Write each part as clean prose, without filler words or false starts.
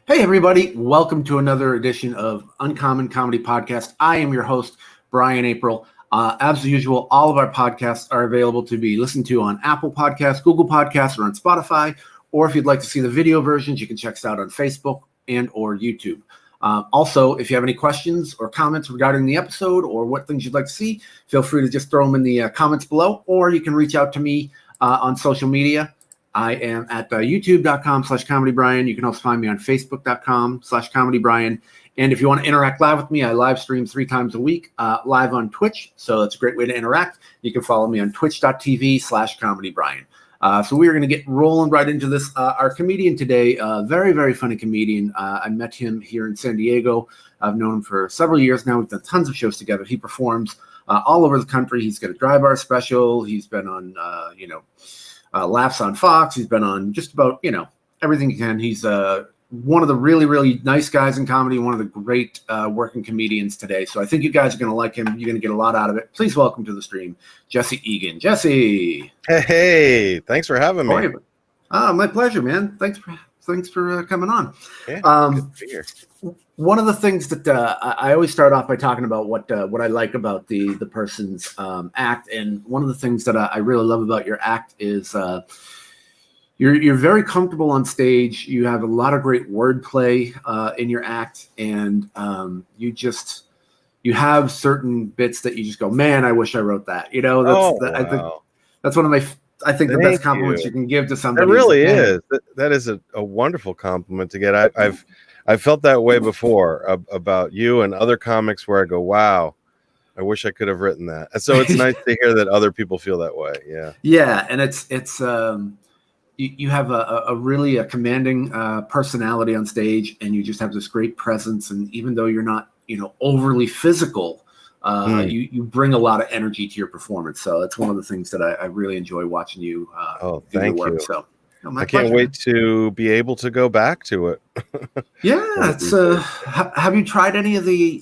Hey, everybody. Welcome to another edition of Uncommon Comedy Podcast. I am your host, Brian April. As usual, all of our podcasts are available to be listened to on Apple Podcasts, Google Podcasts, or on Spotify. Or if you'd like to see the video versions, you can check us out on Facebook and or YouTube. Also, if you have any questions or comments regarding the episode or what things you'd like to see, feel free to just throw them in the comments below, or you can reach out to me on social media. I am at youtube.com/comedybrian. You can also find me on facebook.com/comedybrian. And if you want to interact live with me, I live stream 3 times a week live on Twitch. So that's a great way to interact. You can follow me on twitch.tv/comedybrian. So we're going to get rolling right into this. Our comedian today, very, very funny comedian. I met him here in San Diego. I've known him for several years now. We've done tons of shows together. He performs all over the country. He's got a dry bar special. He's been on, Laughs on Fox. He's been on just about, everything he can. He's one of the really, really nice guys in comedy, one of the great working comedians today. So I think you guys are going to like him. You're going to get a lot out of it. Please welcome to the stream, Jesse Egan. Jesse. Hey, thanks for having me. My pleasure, man. Thanks for coming on. Yeah, good to be here. One of the things that I always start off by talking about what I like about the person's act, and one of the things that I really love about your act is you're very comfortable on stage. You have a lot of great wordplay in your act, and you have certain bits that you just go, man, I wish I wrote that. I think that's one of my. I think the best compliments you can give to somebody. It really is. That is a wonderful compliment to get. I've felt that way before about you and other comics where I go, wow, I wish I could have written that. And so it's nice to hear that other people feel that way. Yeah. Yeah. And it's you have a really commanding personality on stage, and you just have this great presence. And even though you're not, overly physical, you bring a lot of energy to your performance. So it's one of the things that I really enjoy watching you do your work. You. So I can't wait to be able to go back to it. Yeah, it's have you tried any of the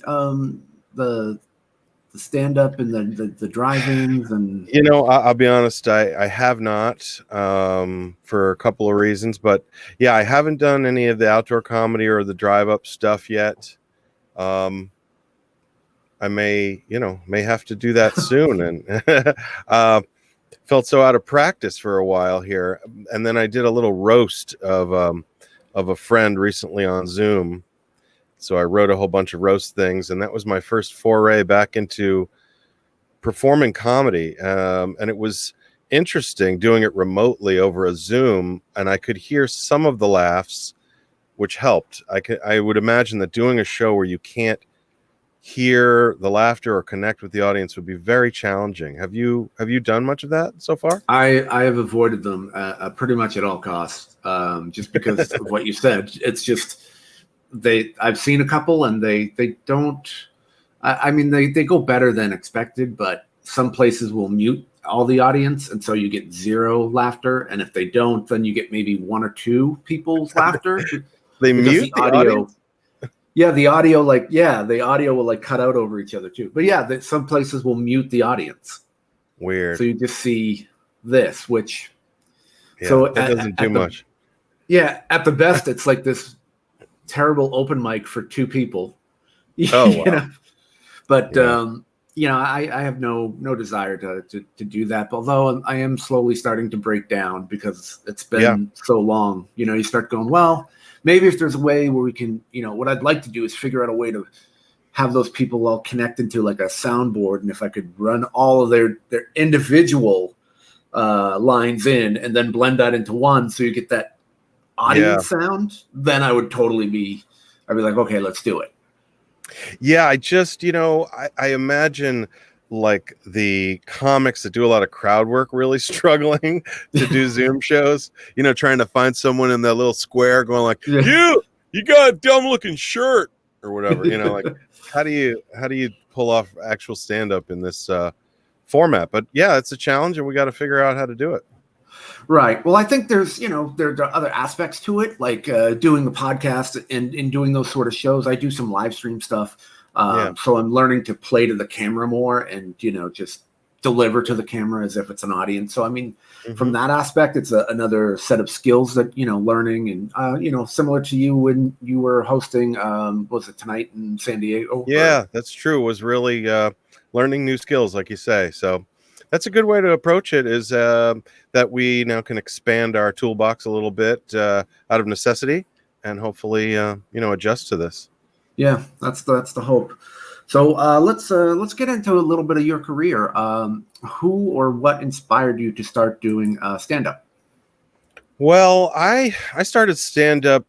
stand-up and the drive-ins? And I'll be honest, I have not for a couple of reasons, but yeah, I haven't done any of the outdoor comedy or the drive-up stuff yet. I may have to do that soon, and felt so out of practice for a while here. And then I did a little roast of a friend recently on Zoom. So I wrote a whole bunch of roast things, and that was my first foray back into performing comedy. And it was interesting doing it remotely over a Zoom, and I could hear some of the laughs, which helped. I would imagine that doing a show where you can't hear the laughter or connect with the audience would be very challenging. Have you done much of that so far? I have avoided them pretty much at all costs, just because of what you said. It's just I've seen a couple, and they don't. They go better than expected, but some places will mute all the audience, and so you get zero laughter. And if they don't, then you get maybe 1 or 2 people's laughter. They mute the audio. Yeah, the audio will cut out over each other too. But yeah, some places will mute the audience. Weird. So you just see this, which that doesn't do much. Yeah, at the best, it's like this terrible open mic for 2 people. Oh, wow. But I have no desire to do that. Although I am slowly starting to break down because it's been so long. You start going, well, maybe if there's a way where we can, what I'd like to do is figure out a way to have those people all connect into like a soundboard. And if I could run all of their individual lines in and then blend that into one, so you get that audience sound, then I would I'd be like, okay, let's do it. Yeah. I just, I imagine like the comics that do a lot of crowd work really struggling to do Zoom shows, trying to find someone in that little square going like, you got a dumb looking shirt or whatever, like how do you pull off actual stand-up in this format? But yeah, it's a challenge, and we got to figure out how to do it. Right. Well, I think there's there are other aspects to it, like doing the podcast and doing those sort of shows. I do some live stream stuff. So I'm learning to play to the camera more and, just deliver to the camera as if it's an audience. So, I mean, from Mhm. that aspect, it's another set of skills that, learning and, similar to you when you were hosting, was it Tonight in San Diego? Yeah, that's true. It was really learning new skills, like you say. So that's a good way to approach it. Is that we now can expand our toolbox a little bit out of necessity, and hopefully, adjust to this. Yeah, that's the hope. So let's get into a little bit of your career. Who or what inspired you to start doing stand up? Well, I started stand up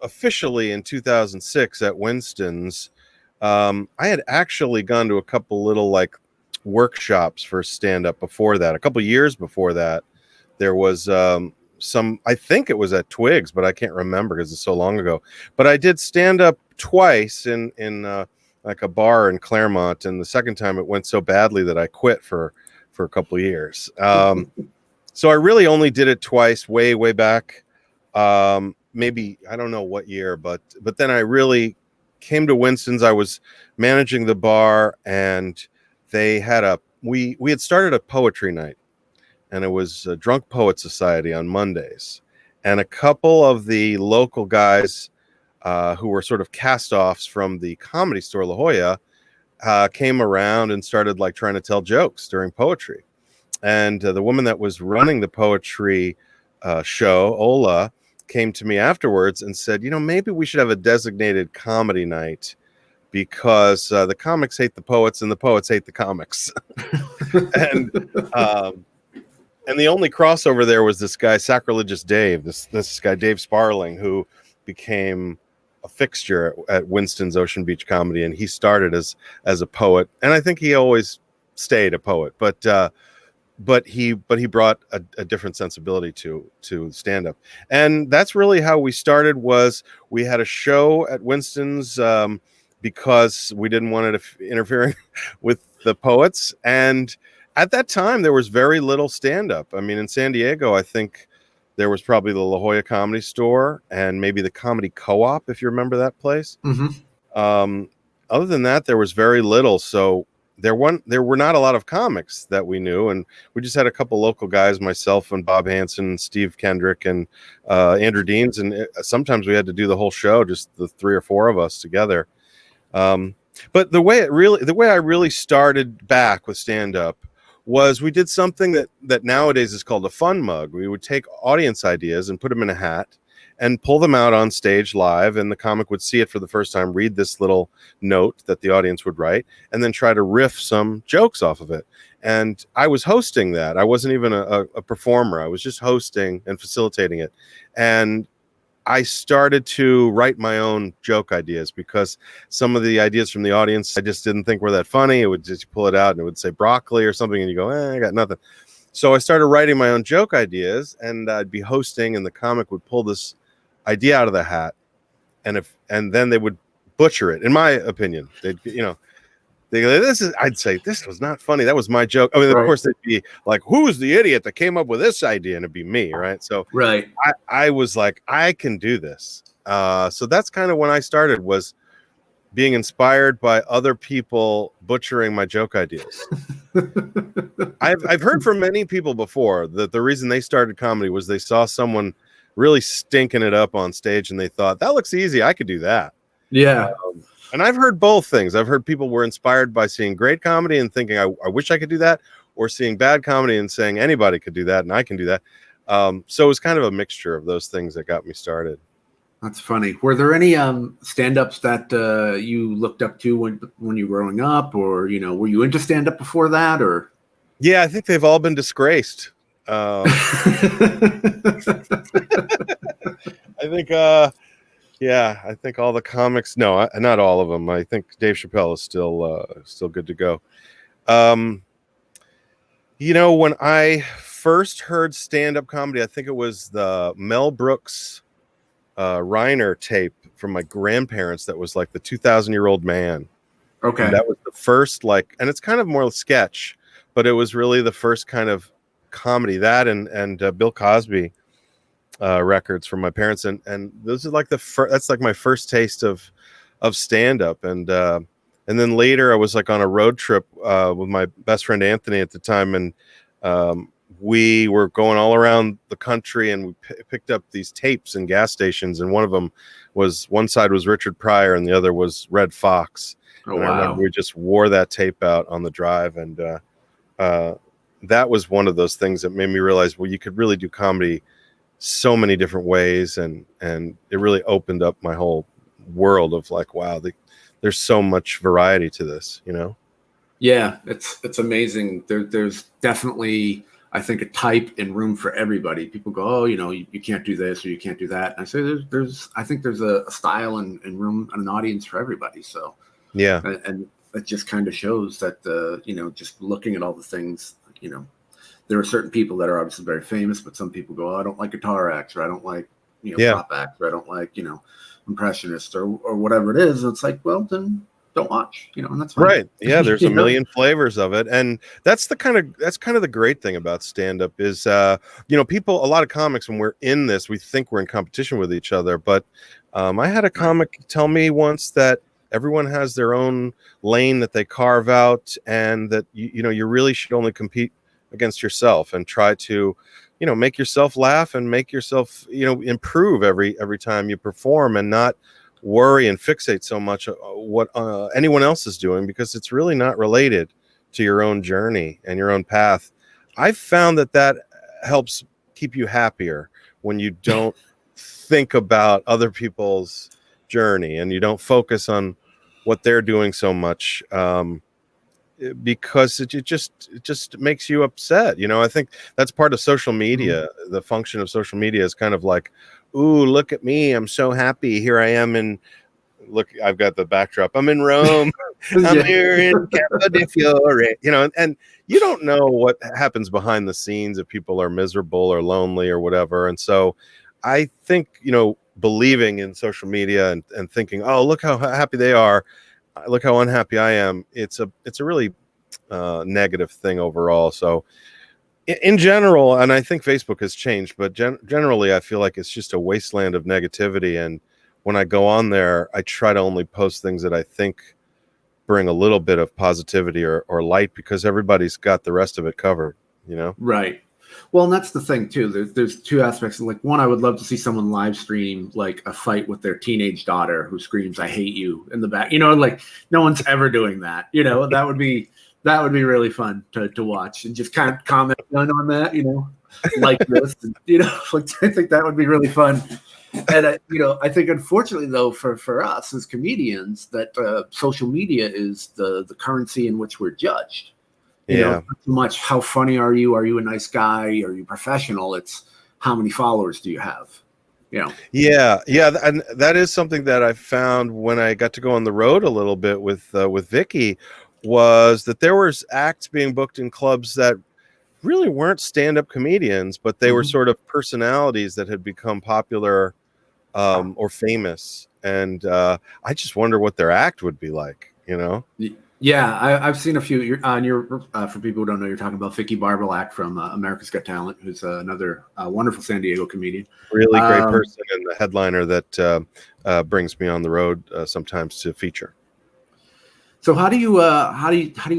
officially in 2006 at Winston's. I had actually gone to a couple little like workshops for stand up before that. A couple years before that, there was some. I think it was at Twigs, but I can't remember because it's so long ago. But I did stand up twice in like a bar in Claremont, and the second time it went so badly that I quit for a couple years. So I really only did it twice, way back. Maybe I don't know what year, but then I really came to Winston's. I was managing the bar, and they had we had started a poetry night, and it was a Drunk Poet Society on Mondays, and a couple of the local guys who were sort of cast-offs from the Comedy Store La Jolla came around and started like trying to tell jokes during poetry. And the woman that was running the poetry show, Ola, came to me afterwards and said, maybe we should have a designated comedy night because the comics hate the poets and the poets hate the comics. and um, and the only crossover there was this guy, Sacrilegious Dave, this guy Dave Sparling, who became a fixture at Winston's Ocean Beach Comedy, and he started as a poet, and I think he always stayed a poet, but he brought a different sensibility to stand up, and that's really how we started. Was we had a show at Winston's because we didn't want it interfering with the poets, and at that time there was very little stand up. I mean, in San Diego, I think there was probably the La Jolla Comedy Store and maybe the Comedy Co-op, if you remember that place. Hmm. um, Other than that, there was very little. So there were not a lot of comics that we knew, and we just had a couple local guys, myself and Bob Hansen, Steve Kendrick, and Andrew Deans, and sometimes we had to do the whole show, just the three or four of us together. But the way I really started back with stand up was we did something that nowadays is called a fun mug. We would take audience ideas and put them in a hat and pull them out on stage live, and the comic would see it for the first time, read this little note that the audience would write, and then try to riff some jokes off of it. And I was hosting that. I wasn't even a performer. I was just hosting and facilitating it. And I started to write my own joke ideas because some of the ideas from the audience I just didn't think were that funny. It would just pull it out and it would say broccoli or something, and you go, I got nothing. So I started writing my own joke ideas, and I'd be hosting, and the comic would pull this idea out of the hat, and then they would butcher it. In my opinion, they go, I'd say, this was not funny. That was my joke. I mean, of Right. course, they'd be like, who's the idiot that came up with this idea? And it'd be me, right? So Right. I was like, I can do this. So that's kind of when I started, was being inspired by other people butchering my joke ideas. I've heard from many people before that the reason they started comedy was they saw someone really stinking it up on stage, and they thought, that looks easy, I could do that. Yeah. And I've heard both things. I've heard people were inspired by seeing great comedy and thinking, I wish I could do that, or seeing bad comedy and saying anybody could do that and I can do that. So it was kind of a mixture of those things that got me started. That's funny. Were there any stand-ups that you looked up to when you were growing up, or were you into stand-up before that, or? Yeah, I think they've all been disgraced. I think I think all the comics, no, not all of them. I think Dave Chappelle is still good to go. When I first heard stand-up comedy, I think it was the Mel Brooks Reiner tape from my grandparents that was like the 2,000-year-old man. Okay. And that was the first, and it's kind of more sketch, but it was really the first kind of comedy. That and Bill Cosby records from my parents, and those are like that's like my first taste of stand-up. And And then later I was like on a road trip with my best friend Anthony at the time, and we were going all around the country, and we picked up these tapes in gas stations, and one side was Richard Pryor and the other was Red Fox. Oh, And I wow. remember we just wore that tape out on the drive, and that was one of those things that made me realize, well, you could really do comedy so many different ways, and it really opened up my whole world of like, wow, there's so much variety to this, you know? Yeah, it's amazing. There's definitely, I think, a type and room for everybody. People go, oh, you can't do this or you can't do that. And I say I think there's a style and room and an audience for everybody. So Yeah. and it just kind of shows that just looking at all the things, there are certain people that are obviously very famous, but some people go, oh, I don't like guitar acts, or I don't like pop acts, or I don't like impressionists, or whatever it is. And it's like, well, then don't watch, and that's fine. Right. Yeah, there's a million flavors of it. And that's kind of the great thing about stand-up is a lot of comics, when we're in this, we think we're in competition with each other. But I had a comic tell me once that everyone has their own lane that they carve out, and that you really should only compete against yourself and try to make yourself laugh and make yourself improve every time you perform, and not worry and fixate so much what anyone else is doing, because it's really not related to your own journey and your own path. I've found that helps keep you happier when you don't think about other people's journey and you don't focus on what they're doing so much, because it just makes you upset. I think that's part of social media. The function of social media is kind of like, ooh, look at me, I'm so happy, here I am look, I've got the backdrop, I'm in Rome. I'm here in Campo di Fiore, and you don't know what happens behind the scenes, if people are miserable or lonely or whatever. And so I think believing in social media and thinking, oh, look how happy they are, look how unhappy I am, it's a really negative thing overall. So in general, and I think Facebook has changed, but generally I feel like it's just a wasteland of negativity. And when I go on there, I try to only post things that I think bring a little bit of positivity or light, because everybody's got the rest of it covered, Right. Well, and that's the thing too. There's two aspects. Like, one, I would love to see someone live stream like a fight with their teenage daughter who screams, "I hate you" in the back. Like, no one's ever doing that. That would be really fun to watch, and just kind of comment on that. Like this. And, like, I think that would be really fun. And I think, unfortunately, though, for us as comedians, that social media is the currency in which we're judged. Not so much how funny are you a nice guy, are you professional, it's how many followers do you have. Yeah, and that is something that I found when I got to go on the road a little bit with Vicky, was that there was acts being booked in clubs that really weren't stand-up comedians, but they were sort of personalities that had become popular or famous, and I just wonder what their act would be like. Yeah, I've seen a few. For people who don't know, you're talking about Vicky Barbalak from America's Got Talent, who's another wonderful San Diego comedian. Really great person, and the headliner that brings me on the road sometimes to feature. So how do you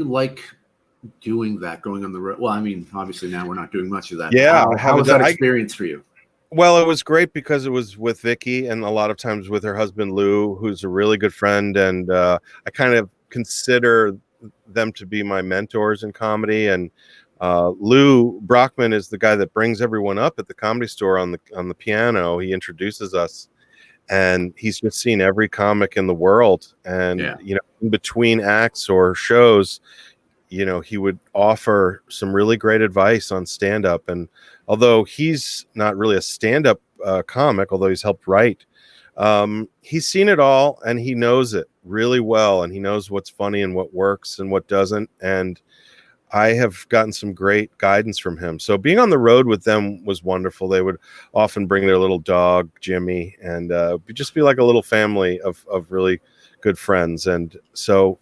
like doing that, going on the road? Well, I mean, obviously now we're not doing much of that. Yeah, how was that experience for you? Well, it was great because it was with Vicky, and a lot of times with her husband Lou, who's a really good friend, and I kind of consider them to be my mentors in comedy. And Lou Brockman is the guy that brings everyone up at the Comedy Store on the piano. He introduces us, and he's just seen every comic in the world. And in between acts or shows, he would offer some really great advice on stand-up. And although he's not really a stand-up comic, although he's helped write, he's seen it all, and he knows it really well, and he knows what's funny and what works and what doesn't. And I have gotten some great guidance from him. So being on the road with them was wonderful. They would often bring their little dog, Jimmy, and just be like a little family of really good friends. And so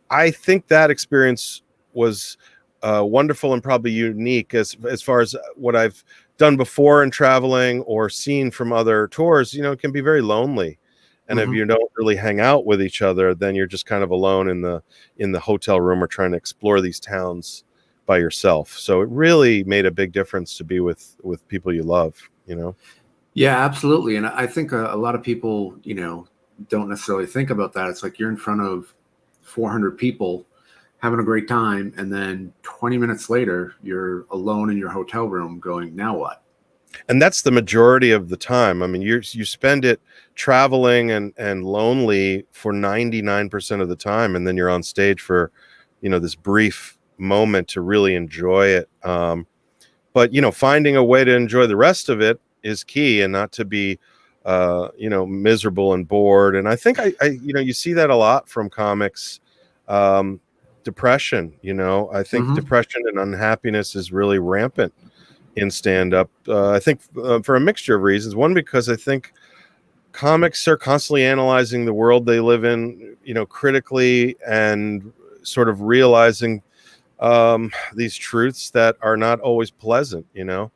I think that experience was wonderful and probably unique as far as what I've done before in traveling or seen from other tours. It can be very lonely, And if you don't really hang out with each other, then you're just kind of alone in the hotel room or trying to explore these towns by yourself. So it really made a big difference to be with people you love, you know? Yeah, absolutely. And I think a lot of people, don't necessarily think about that. It's like you're in front of 400 people having a great time, and then 20 minutes later, you're alone in your hotel room going, now what? And that's the majority of the time. I mean, you spend it traveling and lonely for 99% of the time, and then you're on stage for, this brief moment to really enjoy it. But finding a way to enjoy the rest of it is key, and not to be, miserable and bored. And I think you see that a lot from comics. Depression, I think depression and unhappiness is really rampant in stand-up. I think for a mixture of reasons. One, because I think comics are constantly analyzing the world they live in, critically, and sort of realizing these truths that are not always pleasant, and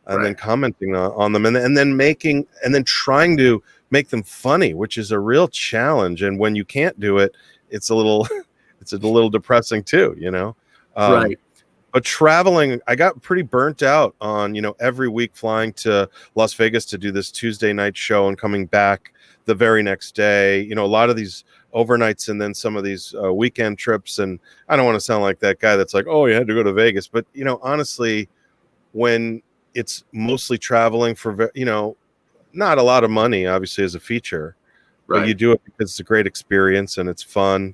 then commenting on them, and then trying to make them funny, which is a real challenge. And when you can't do it, it's a little it's a little depressing too, Right. But traveling, I got pretty burnt out on, every week flying to Las Vegas to do this Tuesday night show and coming back the very next day. A lot of these overnights and then some of these weekend trips. And I don't want to sound like that guy that's like, oh, you had to go to Vegas. But, honestly, when it's mostly traveling for, not a lot of money, obviously, as a feature, but you do it because it's a great experience and it's fun.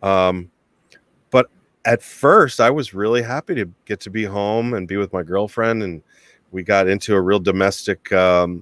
But at first, I was really happy to get to be home and be with my girlfriend, and we got into a real domestic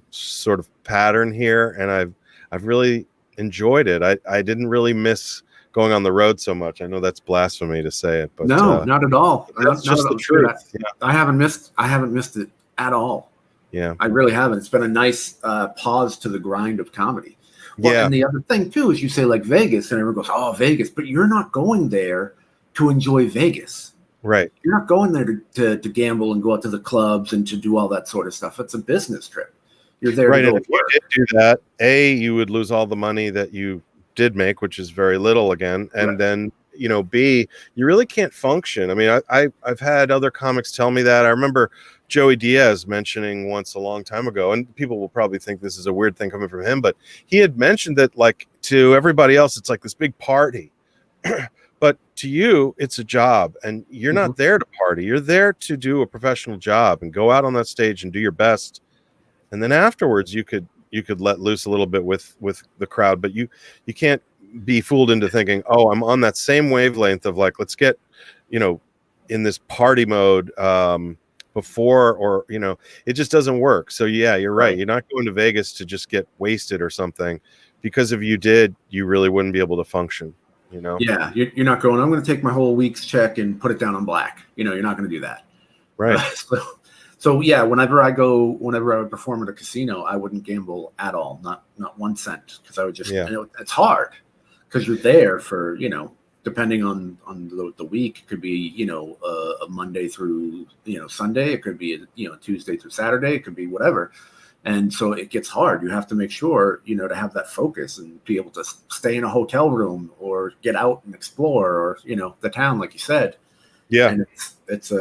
sort of pattern here, and I've really enjoyed it. I didn't really miss going on the road so much. I know that's blasphemy to say it, but no, not at all. That's just the truth. I haven't missed it at all. Yeah, I really haven't. It's been a nice pause to the grind of comedy. Well, and the other thing too is you say like Vegas, and everyone goes, "Oh, Vegas," but you're not going there to enjoy Vegas. Right. You're not going there to gamble and go out to the clubs and to do all that sort of stuff. It's a business trip. You're there to go and if work. you did do that, you would lose all the money that you did make, which is very little again. And then, B, you really can't function. I mean, I've had other comics tell me that. I remember Joey Diaz mentioning once a long time ago, and people will probably think this is a weird thing coming from him, but he had mentioned that, like, to everybody else, it's like this big party. But to you, it's a job, and you're not there to party. You're there to do a professional job and go out on that stage and do your best. And then afterwards, you could let loose a little bit with the crowd, but you can't be fooled into thinking, oh, I'm on that same wavelength of like, let's get, in this party mode before, or, it just doesn't work. So yeah, you're right. You're not going to Vegas to just get wasted or something, because if you did, you really wouldn't be able to function. Yeah, you're not going, I'm going to take my whole week's check and put it down on black. You're not going to do that. Right. So yeah, whenever I would perform at a casino, I wouldn't gamble at all, not 1 cent, because I would just, it's hard because you're there for, depending on the week, it could be, a Monday through, Sunday, it could be, a Tuesday through Saturday, it could be whatever. And so it gets hard. You have to make sure, to have that focus and be able to stay in a hotel room or get out and explore, or, the town, like you said. Yeah. And it's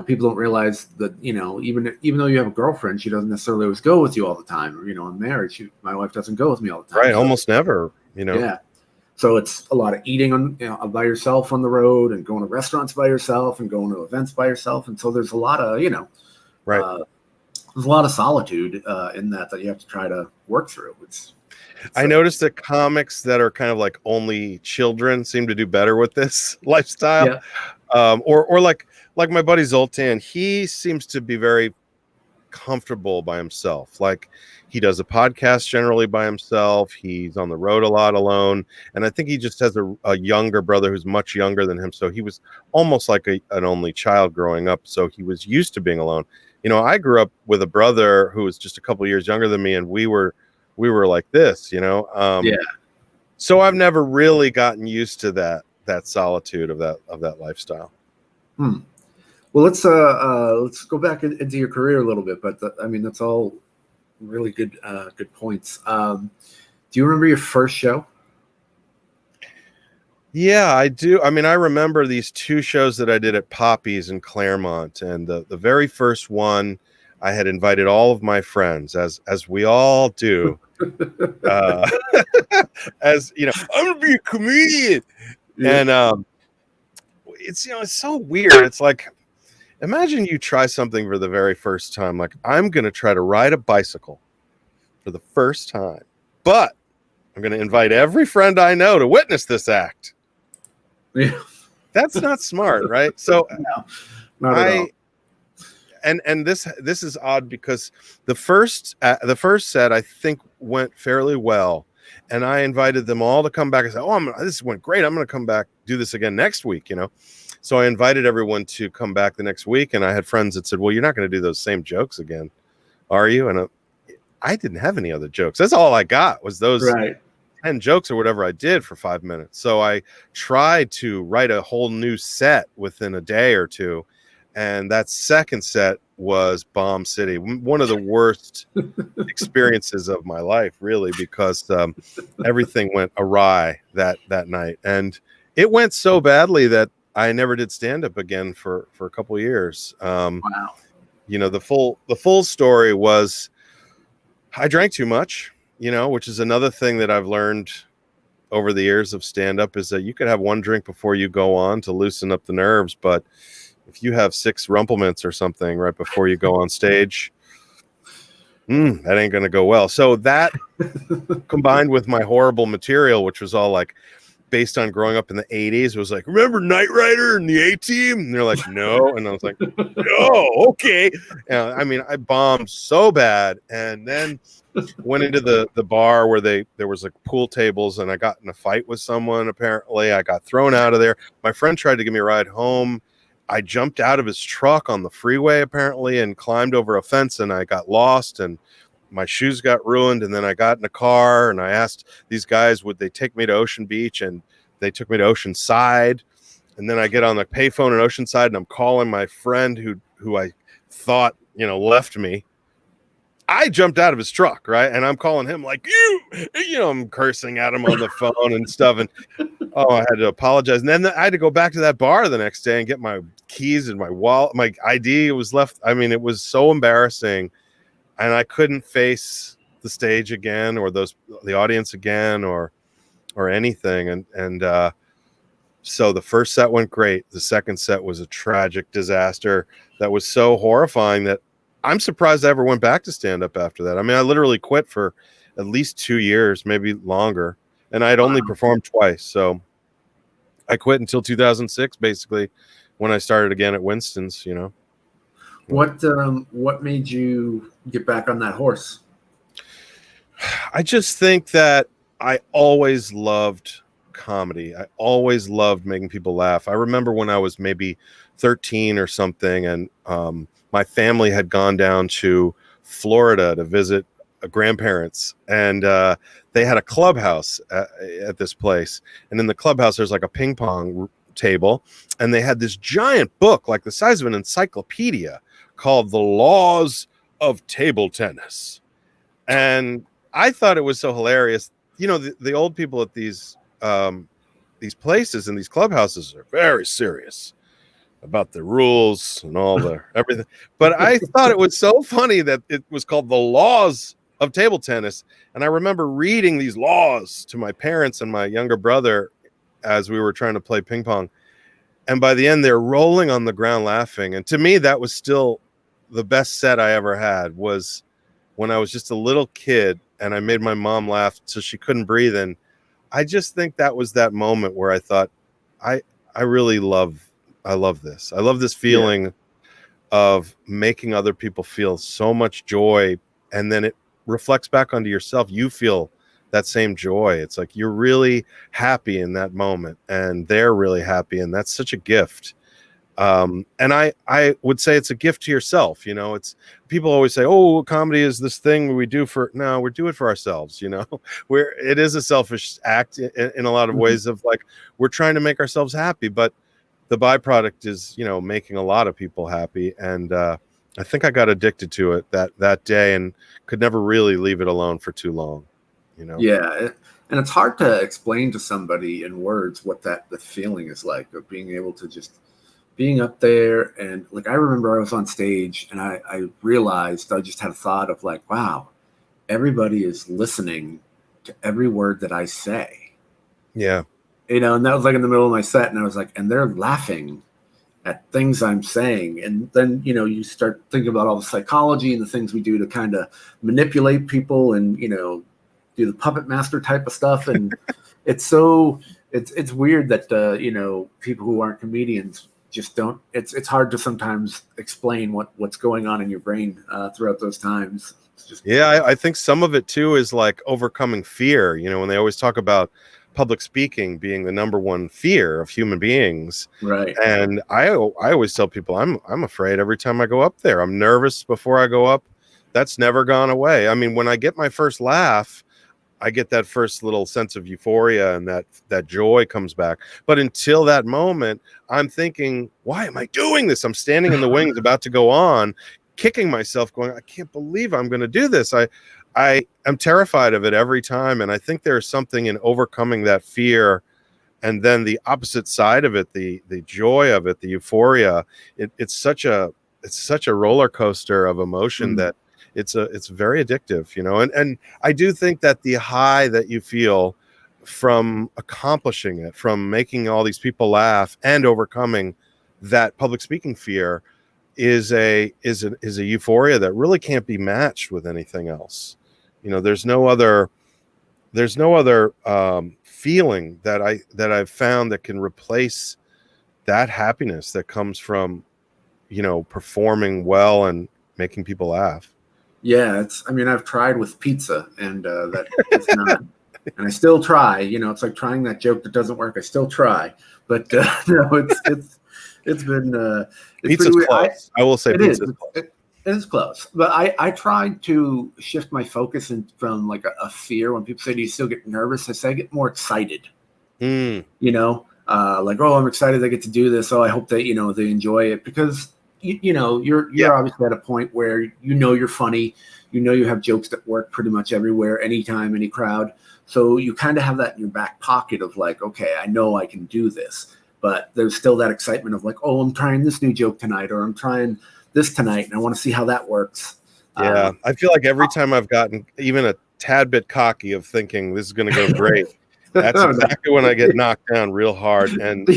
people don't realize that, even though you have a girlfriend, she doesn't necessarily always go with you all the time. Or, I'm married. My wife doesn't go with me all the time. Right. So, almost never, Yeah. So it's a lot of eating by yourself on the road, and going to restaurants by yourself, and going to events by yourself. And so there's a lot of, there's a lot of solitude in that you have to try to work through. I noticed that comics that are kind of like only children seem to do better with this lifestyle. Yeah. Or like my buddy Zoltan, he seems to be very comfortable by himself. Like, he does a podcast generally by himself. He's on the road a lot alone. And I think he just has a younger brother who's much younger than him. So he was almost like an only child growing up. So he was used to being alone. I grew up with a brother who was just a couple of years younger than me, and we were like this, So I've never really gotten used to that solitude of that lifestyle. Well, let's go back into your career a little bit, but that's all really good points. Do Do you remember your first show? Yeah, I do. I mean, I remember these two shows that I did at Poppy's in Claremont, and the very first one, I had invited all of my friends, as we all do. Uh, as you know, I'm gonna be a comedian, and it's it's so weird. It's like, imagine you try something for the very first time. Like, I'm gonna try to ride a bicycle for the first time, but I'm gonna invite every friend I know to witness this act. Yeah. That's not smart, right? So No, not at all. And this is odd because the first set I think went fairly well, and I invited them all to come back and say, "Oh, this went great. I'm going to come back, do this again next week." So I invited everyone to come back the next week, and I had friends that said, "Well, you're not going to do those same jokes again, are you?" And I didn't have any other jokes. That's all I got was those. Right. 10 jokes or whatever I did for 5 minutes. So I tried to write a whole new set within a day or two. And that second set was Bomb City, one of the worst experiences of my life, really, because everything went awry that night. And it went so badly that I never did stand up again for a couple of years. Wow. The full story was I drank too much. Which is another thing that I've learned over the years of stand-up is that you could have one drink before you go on to loosen up the nerves, but if you have 6 Rumplemints or something right before you go on stage, that ain't gonna go well. So that combined with my horrible material, which was all like based on growing up in the 80s, was like, remember Knight Rider and the A-Team? And they're like, no. And I was like, no, okay. I mean, I bombed so bad, and then went into the bar where there was like pool tables, and I got in a fight with someone. Apparently I got thrown out of there. My friend tried to give me a ride home. I jumped out of his truck on the freeway apparently and climbed over a fence, and I got lost, and my shoes got ruined. And then I got in a car, and I asked these guys would they take me to Ocean Beach, and they took me to Oceanside. And then I get on the payphone in Oceanside, and I'm calling my friend who I thought left me. I jumped out of his truck, right? And I'm calling him like, I'm cursing at him on the phone and stuff. And I had to apologize. And then I had to go back to that bar the next day and get my keys and my wallet. My ID was left. I mean, it was so embarrassing. And I couldn't face the stage again or the audience again or anything. And so the first set went great. The second set was a tragic disaster that was so horrifying that I'm surprised I ever went back to stand up after that. I mean, I literally quit for at least 2 years, maybe longer, and I had only performed twice. So I quit until 2006, basically, when I started again at Winston's. What made you get back on that horse? I just think that I always loved comedy. I always loved making people laugh. I remember when I was maybe 13 or something, and my family had gone down to Florida to visit grandparents, and they had a clubhouse at this place. And in the clubhouse, there's like a ping pong table, and they had this giant book, like the size of an encyclopedia, called The Laws of Table Tennis. And I thought it was so hilarious. The old people at these places and these clubhouses are very serious about the rules and all the everything. But I thought it was so funny that it was called The Laws of Table Tennis. And I remember reading these laws to my parents and my younger brother as we were trying to play ping pong. And by the end, they're rolling on the ground laughing. And to me, that was still the best set I ever had, was when I was just a little kid and I made my mom laugh so she couldn't breathe. And I just think that was that moment where I thought, I love this. I love this feeling of making other people feel so much joy, and then it reflects back onto yourself. You feel that same joy. It's like you're really happy in that moment, and they're really happy, and that's such a gift. And I would say it's a gift to yourself. It's people always say, "Oh, comedy is this thing we do for." No, we do it for ourselves. It is a selfish act in a lot of ways of like we're trying to make ourselves happy, but the byproduct is, making a lot of people happy. And I think I got addicted to it that day and could never really leave it alone for too long. you know? Yeah, and it's hard to explain to somebody in words what the feeling is like of being able to just being up there. And like I remember I was on stage and I realized I just had a thought of like, wow, everybody is listening to every word that I say. Yeah. And that was like in the middle of my set, and I was like, and they're laughing at things I'm saying. And then, you start thinking about all the psychology and the things we do to kind of manipulate people and, do the puppet master type of stuff. And it's weird that, people who aren't comedians just don't, it's hard to sometimes explain what's going on in your brain throughout those times. Yeah, I think some of it too is like overcoming fear. When they always talk about public speaking being the number one fear of human beings, right? And I always tell people I'm afraid every time I go up there. I'm nervous before I go up. That's never gone away. I mean, when I get my first laugh, I get that first little sense of euphoria and that joy comes back. But until that moment, I'm thinking, why am I doing this? I'm standing in the wings about to go on, kicking myself, going, I can't believe I'm going to do this. I am terrified of it every time. And I think there's something in overcoming that fear. And then the opposite side of it, the joy of it, the euphoria, it's such a roller coaster of emotion that it's very addictive, and I do think that the high that you feel from accomplishing it, from making all these people laugh and overcoming that public speaking fear is a euphoria that really can't be matched with anything else. There's no other feeling that I've found that can replace that happiness that comes from performing well and making people laugh. Yeah, I've tried with pizza, and that it's not, and I still try. It's like trying that joke that doesn't work. I still try, but no, it's been Pizza's close. I will say pizza's close. It is close, but I tried to shift my focus from like a fear. When people say, "Do you still get nervous?" I say, "I get more excited." Like, oh, I'm excited I get to do this. Oh, I hope that they enjoy it, because you're obviously at a point where you're funny, you have jokes that work pretty much everywhere, anytime, any crowd. So you kind of have that in your back pocket of like, okay, I know I can do this, but there's still that excitement of like, oh, I'm trying this new joke tonight, or I'm trying this tonight, and I want to see how that works. Yeah, I feel like every time I've gotten even a tad bit cocky of thinking this is going to go great, that's exactly when I get knocked down real hard. And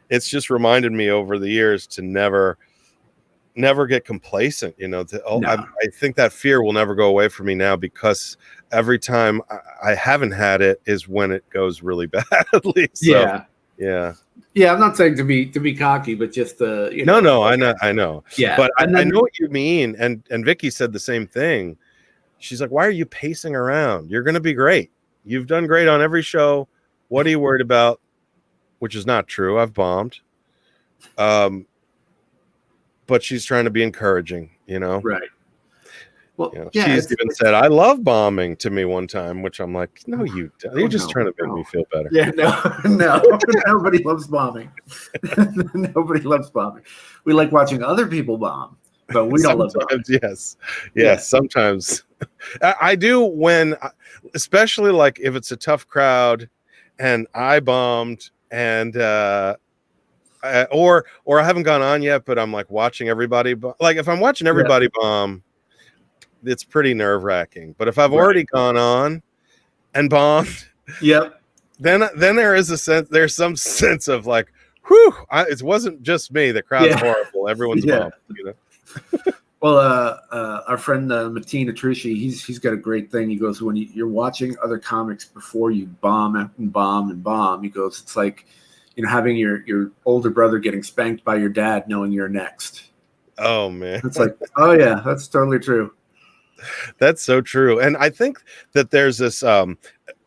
it's just reminded me over the years to never get complacent. I think that fear will never go away from me now, because every time I haven't had it is when it goes really badly. So, yeah. I'm not saying to be cocky, but just No, I know. Yeah, but I know what you mean. And Vicky said the same thing. She's like, "Why are you pacing around? You're going to be great. You've done great on every show. What are you worried about?" Which is not true. I've bombed. But she's trying to be encouraging, Right. Well, she's even said, "I love bombing" to me one time, which I'm like, "No, you don't. You're just trying to make me feel better." Yeah, no, nobody loves bombing. Nobody loves bombing. We like watching other people bomb, but we don't love bombing. Yes, sometimes I do, when, especially like if it's a tough crowd and I bombed, and or I haven't gone on yet, but I'm like watching everybody. Like if I'm watching everybody bomb, it's pretty nerve-wracking. But if I've already gone on and bombed, then there's some sense of like, whew, it wasn't just me. The crowd's horrible. Everyone's bombed. Well, our friend Mateen Atrushi, he's got a great thing. He goes, when you're watching other comics before you bomb and bomb and bomb, he goes, it's like, having your older brother getting spanked by your dad, knowing you're next. Oh man, it's like, oh yeah, that's totally true. That's so true. And I think that there's this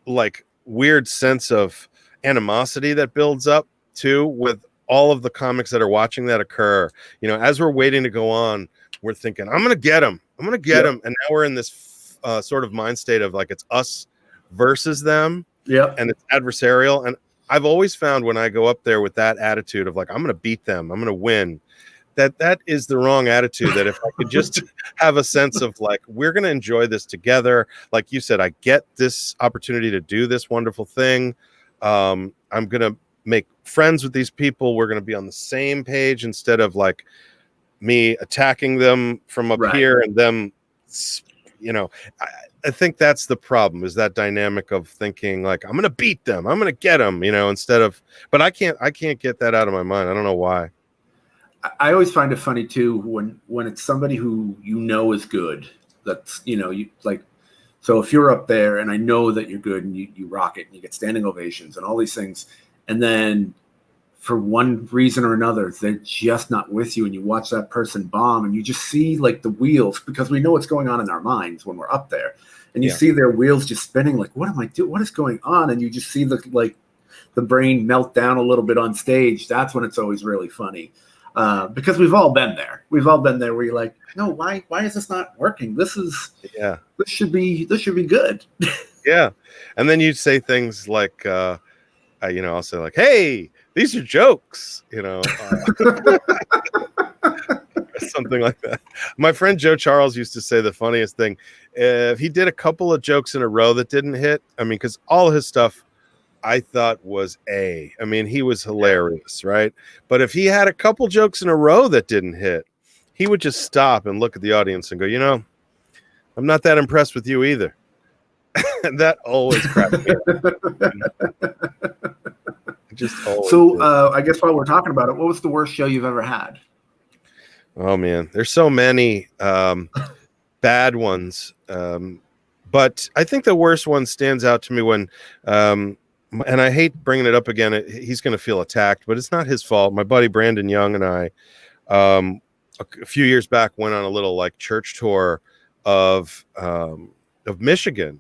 like weird sense of animosity that builds up too with all of the comics that are watching that occur. As we're waiting to go on, we're thinking, I'm gonna get him, and now we're in this sort of mind state of like, it's us versus them, and it's adversarial. And I've always found when I go up there with that attitude of like, I'm going to beat them, I'm going to win, that is the wrong attitude. That if I could just have a sense of like, we're going to enjoy this together. Like you said, I get this opportunity to do this wonderful thing. I'm going to make friends with these people. We're going to be on the same page instead of like me attacking them from up here and them, I think that's the problem, is that dynamic of thinking like, I'm going to beat them, I'm going to get them, instead of, but I can't get that out of my mind. I don't know why. I always find it funny too when it's somebody who is good. That's you like. So if you're up there and I know that you're good and you rock it and you get standing ovations and all these things, and then for one reason or another they're just not with you, and you watch that person bomb and you just see like the wheels, because we know what's going on in our minds when we're up there, and you see their wheels just spinning. Like, what am I doing? What is going on? And you just see the brain melt down a little bit on stage. That's when it's always really funny. Because we've all been there. We've all been there where you're like, no, why is this not working? This should be good. Yeah. And then you say things like, I'll say like, hey, these are jokes, something like that. My friend Joe Charles used to say the funniest thing. If he did a couple of jokes in a row that didn't hit, because all his stuff I thought was he was hilarious, right? But if he had a couple jokes in a row that didn't hit, he would just stop and look at the audience and go, I'm not that impressed with you either. And that always cracked me up. Just always. So I guess while we're talking about it, what was the worst show you've ever had? Oh man, there's so many bad ones. But I think the worst one stands out to me when and I hate bringing it up again. He's going to feel attacked, but it's not his fault. My buddy Brandon Young and I, a few years back, went on a little like church tour of Michigan,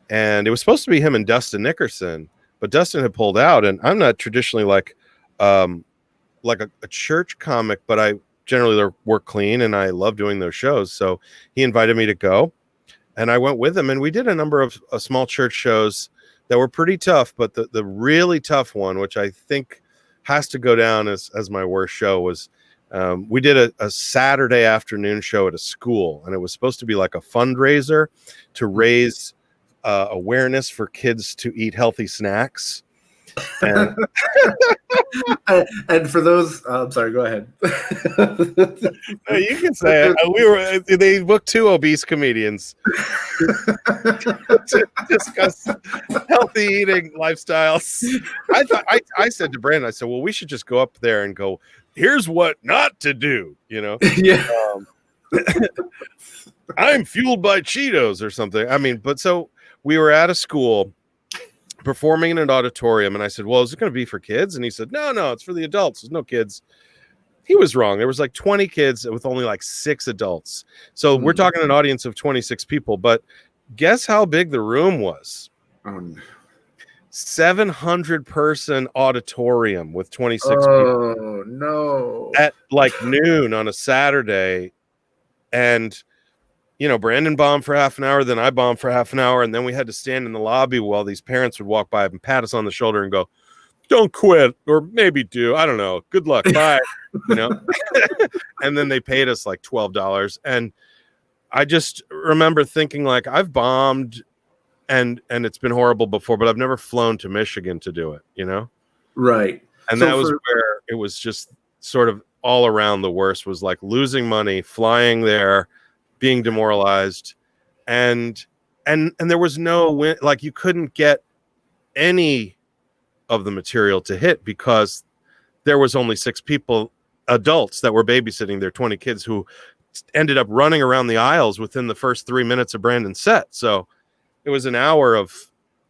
and it was supposed to be him and Dustin Nickerson, but Dustin had pulled out. And I'm not traditionally like a church comic, but I generally work clean, and I love doing those shows. So he invited me to go, and I went with him, and we did a number of small church shows that were pretty tough, but the really tough one, which I think has to go down as my worst show, was we did a Saturday afternoon show at a school, and it was supposed to be like a fundraiser to raise awareness for kids to eat healthy snacks. And, and for those, I'm sorry, go ahead. No, you can say it. They booked 2 obese comedians to discuss healthy eating lifestyles. I said to Brandon, I said, well, we should just go up there and go, here's what not to do, Yeah. I'm fueled by Cheetos or something. But so we were at a school performing in an auditorium, and I said, well, is it going to be for kids? And he said, no, it's for the adults. There's no kids. He was wrong. There was like 20 kids with only like 6 adults. So we're talking an audience of 26 people, but guess how big the room was? 700 person auditorium with 26 people. Oh no. At like noon on a Saturday. And Brandon bombed for half an hour, then I bombed for half an hour, and then we had to stand in the lobby while these parents would walk by and pat us on the shoulder and go, don't quit, or maybe do. I don't know. Good luck. Bye. And then they paid us like $12. And I just remember thinking like, I've bombed and it's been horrible before, but I've never flown to Michigan to do it, Right. And so that was where it was just sort of all around the worst, was like losing money, flying there, being demoralized, and there was no win. Like, you couldn't get any of the material to hit because there was only 6 people, adults, that were babysitting their 20 kids, who ended up running around the aisles within the first 3 minutes of Brandon's set. So it was an hour of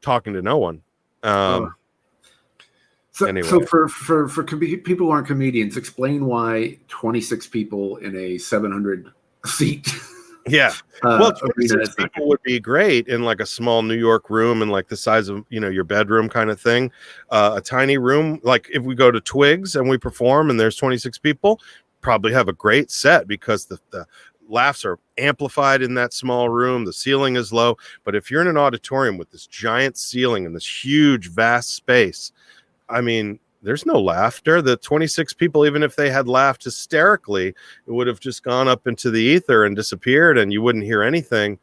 talking to no one. Anyway. So for people who aren't comedians, explain why 26 people in a 700 seat. Yeah. Well, 26 people would be great in like a small New York room and like the size of, your bedroom kind of thing. A tiny room, like if we go to Twigs and we perform and there's 26 people, probably have a great set because the laughs are amplified in that small room. The ceiling is low. But if you're in an auditorium with this giant ceiling and this huge, vast space, there's no laughter. The 26 people, even if they had laughed hysterically, it would have just gone up into the ether and disappeared, and you wouldn't hear anything.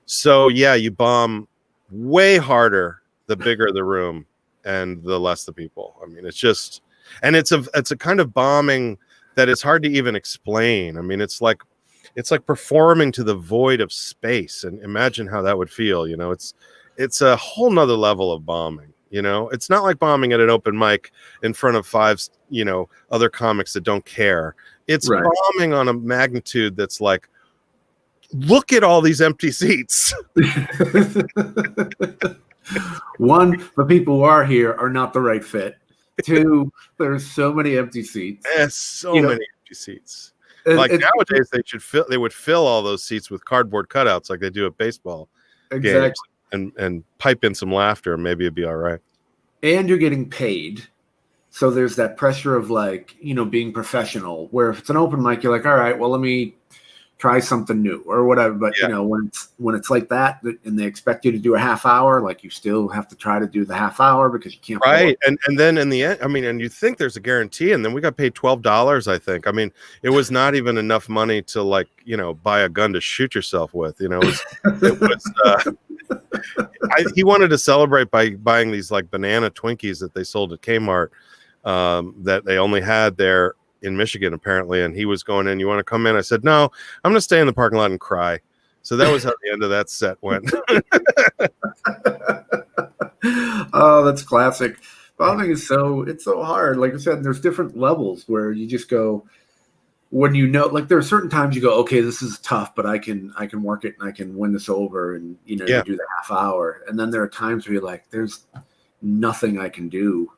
So yeah, you bomb way harder the bigger the room and the less the people. I mean, it's just, and it's a kind of bombing that is hard to even explain. I mean, it's like performing to the void of space, and imagine how that would feel. You know, it's a whole nother level of bombing. You know, it's not like bombing at an open mic in front of 5, you know, other comics that don't care. It's Right. bombing on a magnitude that's like, look at all these empty seats. One, the people who are here are not the right fit. 2, there's so many empty seats. Yes, so many empty seats. Like nowadays, they would fill all those seats with cardboard cutouts like they do at baseball games, and pipe in some laughter, and maybe it'd be all right. And you're getting paid. So there's that pressure of like, you know, being professional, where if it's an open mic, you're like, all right, well, let me try something new or whatever. But you know, when it's like that and they expect you to do a half hour, like you still have to try to do the half hour because you can't. Right. And then in the end, I mean, and you think there's a guarantee, and then we got paid $12, I think. I mean, it was not even enough money to, like, you know, buy a gun to shoot yourself with, you know. It was he wanted to celebrate by buying these like banana Twinkies that they sold at Kmart, that they only had there in Michigan, apparently. And he was going in, you want to come in? I said, no, I'm going to stay in the parking lot and cry. So that was how the end of that set went. Oh, that's classic. Bombing is it's so hard. Like I said, there's different levels where you just go, when you know, like there are certain times you go, okay, this is tough, but I can work it and I can win this over, and you know, you do the half hour. And then there are times where you're like, there's nothing I can do.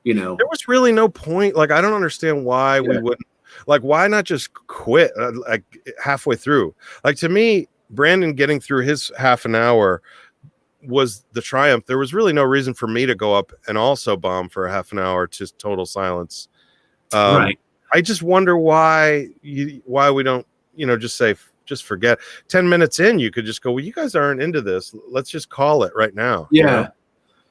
You know, there was really no point. Like, I don't understand why we wouldn't, like, why not just quit like halfway through? Like, to me, Brandon getting through his half an hour was the triumph. There was really no reason for me to go up and also bomb for a half an hour to total silence. Right. I just wonder why we don't, you know, just forget. 10 minutes in, you could just go, well, you guys aren't into this. Let's just call it right now. Yeah. You know?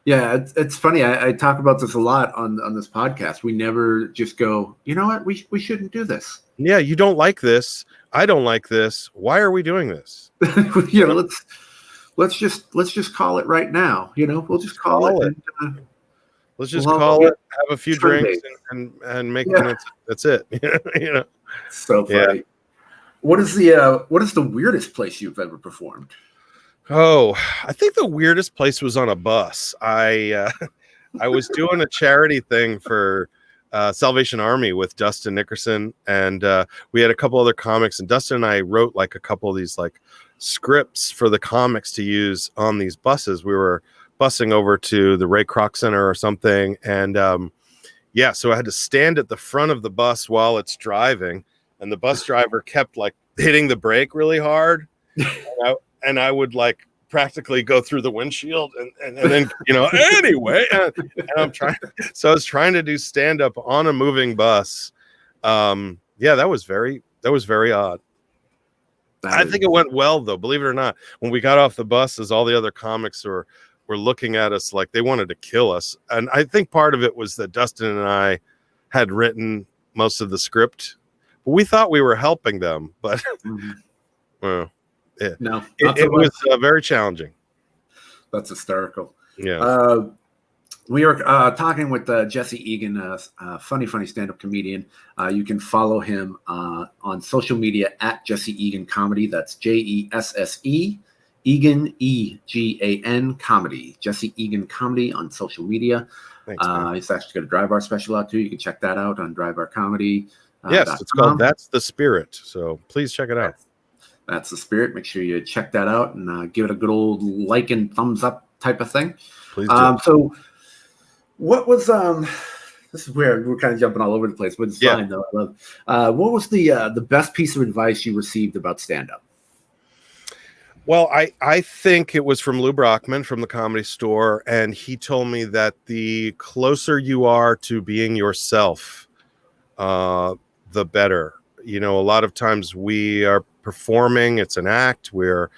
Yeah. It's funny. I talk about this a lot on this podcast. We never just go, you know what? We shouldn't do this. Yeah. You don't like this. I don't like this. Why are we doing this? You know, let's just call it right now. You know, we'll just call it. And, let's just call it, have a few drinks, and make minutes. That's it. You know. So funny. Yeah. What is the weirdest place you've ever performed? Oh, I think the weirdest place was on a bus. I was doing a charity thing for Salvation Army with Dustin Nickerson, and we had a couple other comics, and Dustin and I wrote like a couple of these like scripts for the comics to use on these buses. We were busing over to the Ray Kroc Center or something, and so I had to stand at the front of the bus while it's driving, and the bus driver kept like hitting the brake really hard, and I would like practically go through the windshield, and then, you know, anyway, and I was trying to do stand up on a moving bus. That was very odd. I think it went well, though, believe it or not. When we got off the bus, as all the other comics were looking at us like they wanted to kill us. And I think part of it was that Dustin and I had written most of the script, but we thought we were helping them, but well, it was very challenging. That's hysterical. Yeah. We are talking with Jesse Egan, a funny stand-up comedian. You can follow him on social media at Jesse Egan Comedy. That's JESSE Egan, EGAN Comedy. Jesse Egan Comedy on social media. Thanks, he's actually got a Dry Bar special out too. You can check that out on Dry Bar Comedy. Yes, it's called That's the Spirit. So please check it out. That's the Spirit. Make sure you check that out and give it a good old like and thumbs up type of thing. Please do. So what was this is weird. We're kind of jumping all over the place, but it's fine though. I love. What was the best piece of advice you received about stand-up? Well, I think it was from Lou Brockman from the Comedy Store, and he told me that the closer you are to being yourself, the better. You know, a lot of times we are performing, it's an act, we're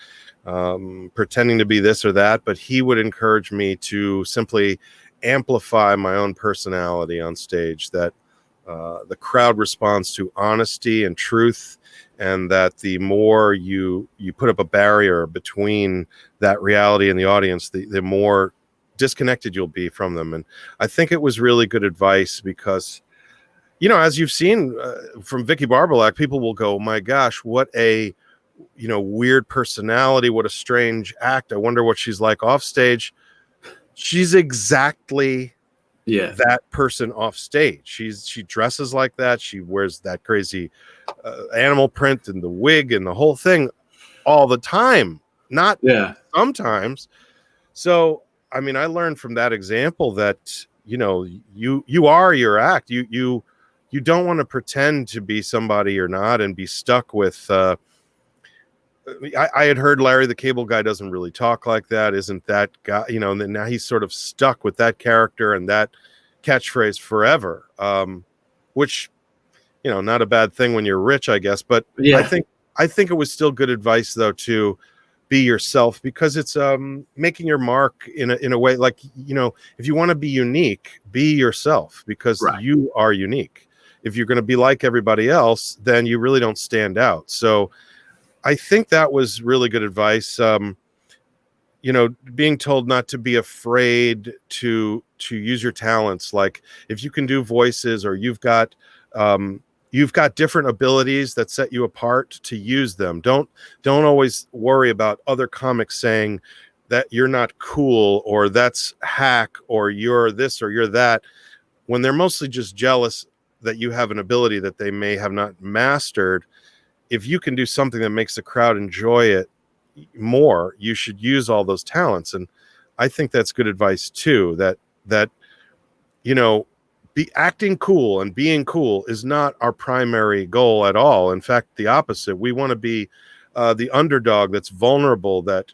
pretending to be this or that, but he would encourage me to simply amplify my own personality on stage, that the crowd responds to honesty and truth, and that the more you put up a barrier between that reality and the audience, the more disconnected you'll be from them. And I think it was really good advice because, as you've seen from Vicky Barbalack, people will go, my gosh, what a weird personality, what a strange act. I wonder what she's like off stage. She's exactly that person off stage. She dresses like that. She wears that crazy animal print and the wig and the whole thing all the time, not sometimes. So, I mean, I learned from that example that, you are your act. You don't want to pretend to be somebody you're not and be stuck with, I had heard Larry the Cable Guy doesn't really talk like that. Isn't that guy, and then now he's sort of stuck with that character and that catchphrase forever, which, not a bad thing when you're rich, I guess. But I think it was still good advice, though, to be yourself, because it's making your mark in a way, like, if you want to be unique, be yourself, because you are unique. If you're going to be like everybody else, then you really don't stand out. So I think that was really good advice. Being told not to be afraid to use your talents. Like, if you can do voices, or you've got different abilities that set you apart, to use them. Don't always worry about other comics saying that you're not cool, or that's hack, or you're this, or you're that, when they're mostly just jealous that you have an ability that they may have not mastered. If you can do something that makes the crowd enjoy it more, you should use all those talents. And I think that's good advice too, that be acting cool and being cool is not our primary goal at all. In fact, the opposite. We want to be the underdog that's vulnerable, that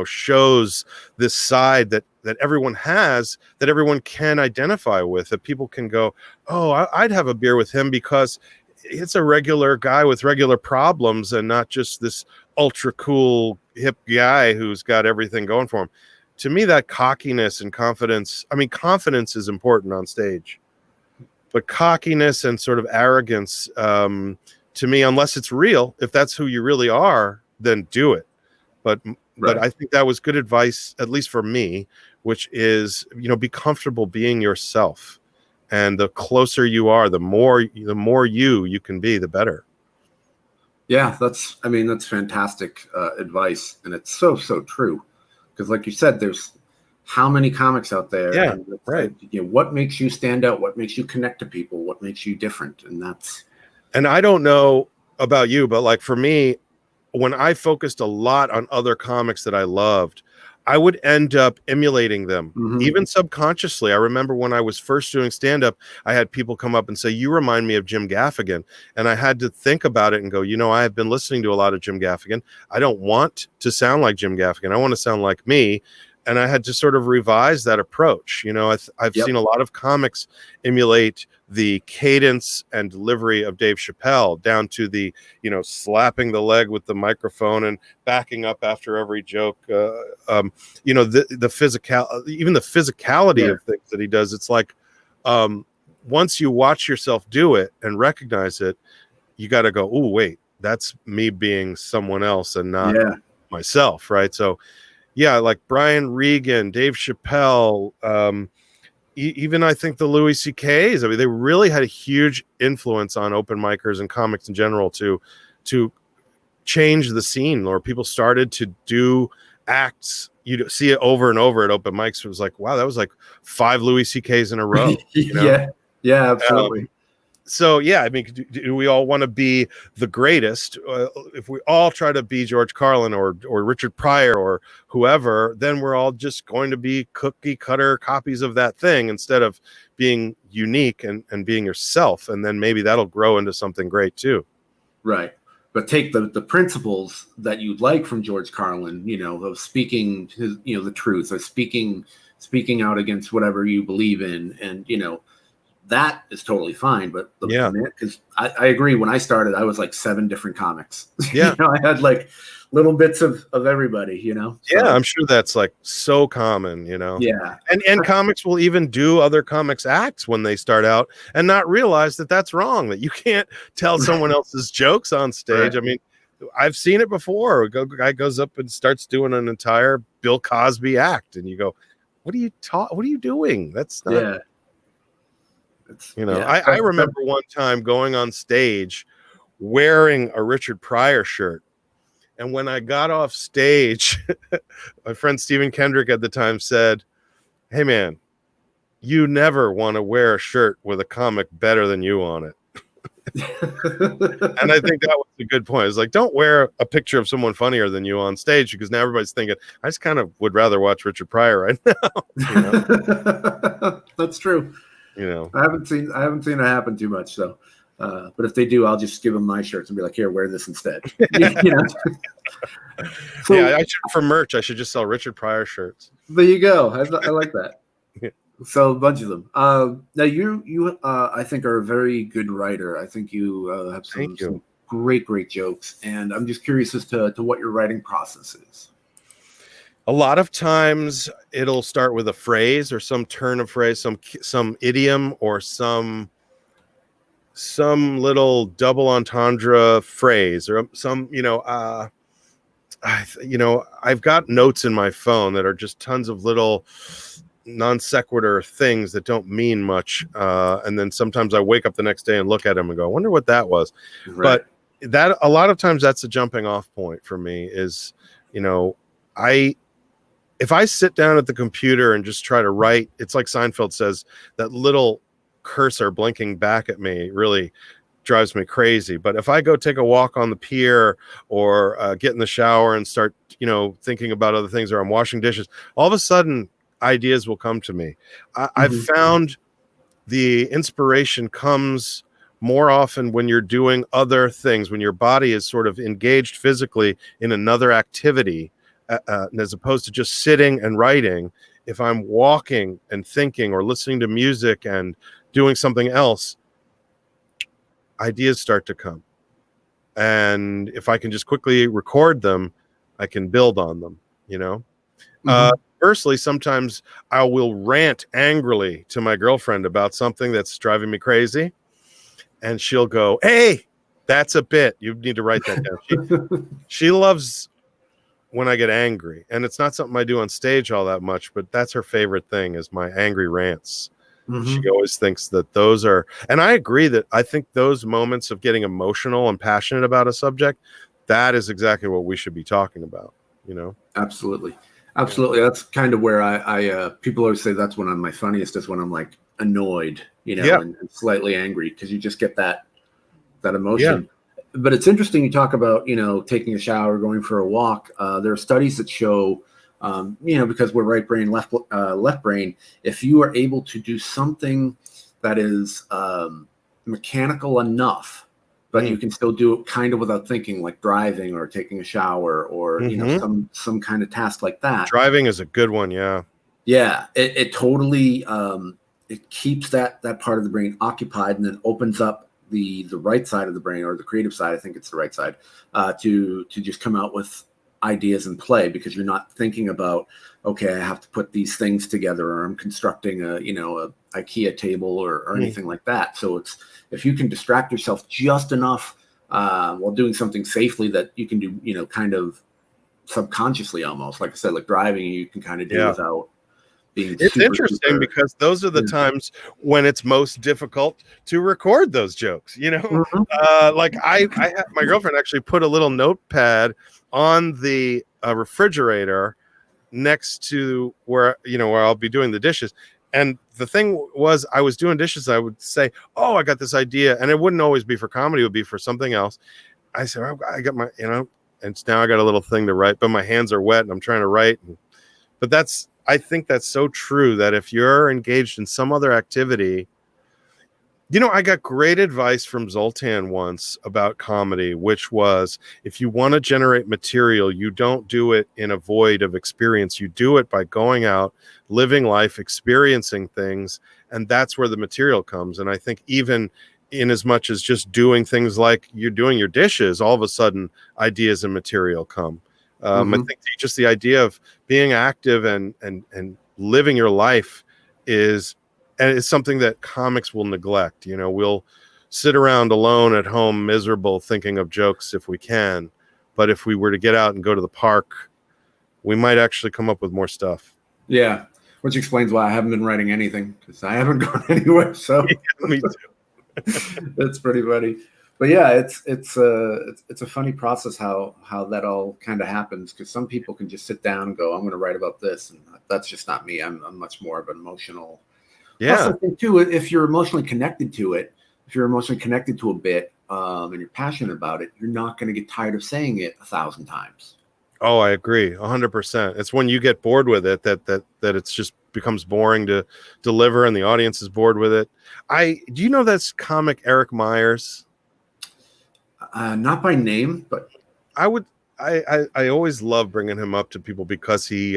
shows this side that everyone has, that everyone can identify with, that people can go, oh, I'd have a beer with him because it's a regular guy with regular problems, and not just this ultra cool hip guy who's got everything going for him. To me, that cockiness and confidence, confidence is important on stage, but cockiness and sort of arrogance, to me, unless it's real, if that's who you really are, then do it. But I think that was good advice, at least for me, which is, be comfortable being yourself. And the closer you are, the more you can be, the better. Yeah, that's fantastic advice. And it's so true. Because like you said, there's how many comics out there? Yeah, and right. What makes you stand out? What makes you connect to people? What makes you different? And I don't know about you, but like for me, when I focused a lot on other comics that I loved, I would end up emulating them, even subconsciously. I remember when I was first doing stand-up, I had people come up and say, you remind me of Jim Gaffigan. And I had to think about it and go, I have been listening to a lot of Jim Gaffigan. I don't want to sound like Jim Gaffigan. I want to sound like me. And I had to sort of revise that approach. I've seen a lot of comics emulate the cadence and delivery of Dave Chappelle, down to the, slapping the leg with the microphone and backing up after every joke. The physical, even the physicality of things that he does. It's like, once you watch yourself do it and recognize it, you got to go, oh, wait, that's me being someone else and not myself. Right. So, yeah, like Brian Regan, Dave Chappelle, even I think the Louis C.K.'s. They really had a huge influence on open micers and comics in general to change the scene, or people started to do acts. You see it over and over at open mics. It was like, wow, that was like 5 Louis C.K.'s in a row. Yeah, absolutely. So, yeah, do we all want to be the greatest? If we all try to be George Carlin or Richard Pryor or whoever, then we're all just going to be cookie cutter copies of that thing, instead of being unique and being yourself. And then maybe that'll grow into something great too. Right. But take the principles that you'd like from George Carlin, of speaking the truth, or speaking out against whatever you believe in, and, that is totally fine. But Yeah. because I agree. When I started, I was like 7 different comics. Yeah. I had like little bits of everybody. So, Yeah, I'm sure that's like so common. Yeah. And comics will even do other comics acts when they start out and not realize that that's wrong, that you can't tell someone else's jokes on stage. Right. I mean, I've seen it before. A guy goes up and starts doing an entire Bill Cosby act, and you go, what are you doing? That's not, Yeah. I remember one time going on stage wearing a Richard Pryor shirt. And when I got off stage, my friend Stephen Kendrick at the time said, "Hey man, you never want to wear a shirt with a comic better than you on it." And I think that was a good point. It's like, don't wear a picture of someone funnier than you on stage, because now everybody's thinking, I just kind of would rather watch Richard Pryor right now. That's true. I haven't seen it happen too much. So, but if they do, I'll just give them my shirts and be like, here, wear this instead. So, yeah, for merch, I should just sell Richard Pryor shirts. There you go. I like that. So a bunch of them. Now you I think are a very good writer. I think you have some great jokes, and I'm just curious as to what your writing process is. A lot of times it'll start with a phrase or some turn of phrase, some idiom or some little double entendre phrase or some, I've got notes in my phone that are just tons of little non sequitur things that don't mean much. And then sometimes I wake up the next day and look at them and go, I wonder what that was. Right. But that a lot of times that's a jumping off point for me is, if I sit down at the computer and just try to write, it's like Seinfeld says, that little cursor blinking back at me really drives me crazy. But if I go take a walk on the pier or get in the shower and start, thinking about other things, or I'm washing dishes, all of a sudden ideas will come to me. I've found the inspiration comes more often when you're doing other things, when your body is sort of engaged physically in another activity, as opposed to just sitting and writing. If I'm walking and thinking or listening to music and doing something else, ideas start to come. And if I can just quickly record them, I can build on them, Firstly, sometimes I will rant angrily to my girlfriend about something that's driving me crazy. And she'll go, hey, that's a bit. You need to write that down. She loves when I get angry. And it's not something I do on stage all that much, but that's her favorite thing is my angry rants. She always thinks that those are, and I agree that I think those moments of getting emotional and passionate about a subject, that is exactly what we should be talking about, Absolutely. That's kind of where I people always say that's when I'm my funniest, is when I'm like annoyed, and slightly angry, because you just get that emotion. But it's interesting you talk about, taking a shower, going for a walk. There are studies that show, because we're right brain, left brain, if you are able to do something that is mechanical enough, but you can still do it kind of without thinking, like driving or taking a shower or, some kind of task like that. Driving is a good one. Yeah. Yeah. It totally, it keeps that part of the brain occupied, and then opens up the right side of the brain, or the creative side. I think it's the right side, to just come out with ideas and play, because you're not thinking about, okay, I have to put these things together, or I'm constructing a IKEA table or anything like that. So it's, if you can distract yourself just enough while doing something safely that you can do, kind of subconsciously, almost like I said, like driving, you can kind of do without being. It's interesting because those are the times when it's most difficult to record those jokes. Like I had, my girlfriend actually put a little notepad on the refrigerator next to where I'll be doing the dishes. And the thing was, I was doing dishes. I would say, "Oh, I got this idea," and it wouldn't always be for comedy; it would be for something else. I said, "I got my, and now I got a little thing to write, but my hands are wet, and I'm trying to write." But I think that's so true, that if you're engaged in some other activity, I got great advice from Zoltan once about comedy, which was, if you want to generate material, you don't do it in a void of experience. You do it by going out, living life, experiencing things, and that's where the material comes. And I think even in as much as just doing things like you're doing your dishes, all of a sudden ideas and material come. I think just the idea of being active and living your life is something that comics will neglect. We'll sit around alone at home, miserable, thinking of jokes if we can. But if we were to get out and go to the park, we might actually come up with more stuff. Yeah, which explains why I haven't been writing anything, because I haven't gone anywhere. So yeah, me too. That's pretty funny. But yeah, it's a funny process how that all kind of happens, because some people can just sit down and go, I'm going to write about this, and that's just not me. I'm much more of an emotional. Yeah. Plus, I think too, if you're emotionally connected to it, if you're emotionally connected to a bit, and you're passionate about it, you're not going to get tired of saying it 1,000 times. Oh, I agree 100%. It's when you get bored with it that it's just becomes boring to deliver, and the audience is bored with it. Do you know that's comic Eric Myers? Not by name, but I always love bringing him up to people, because he's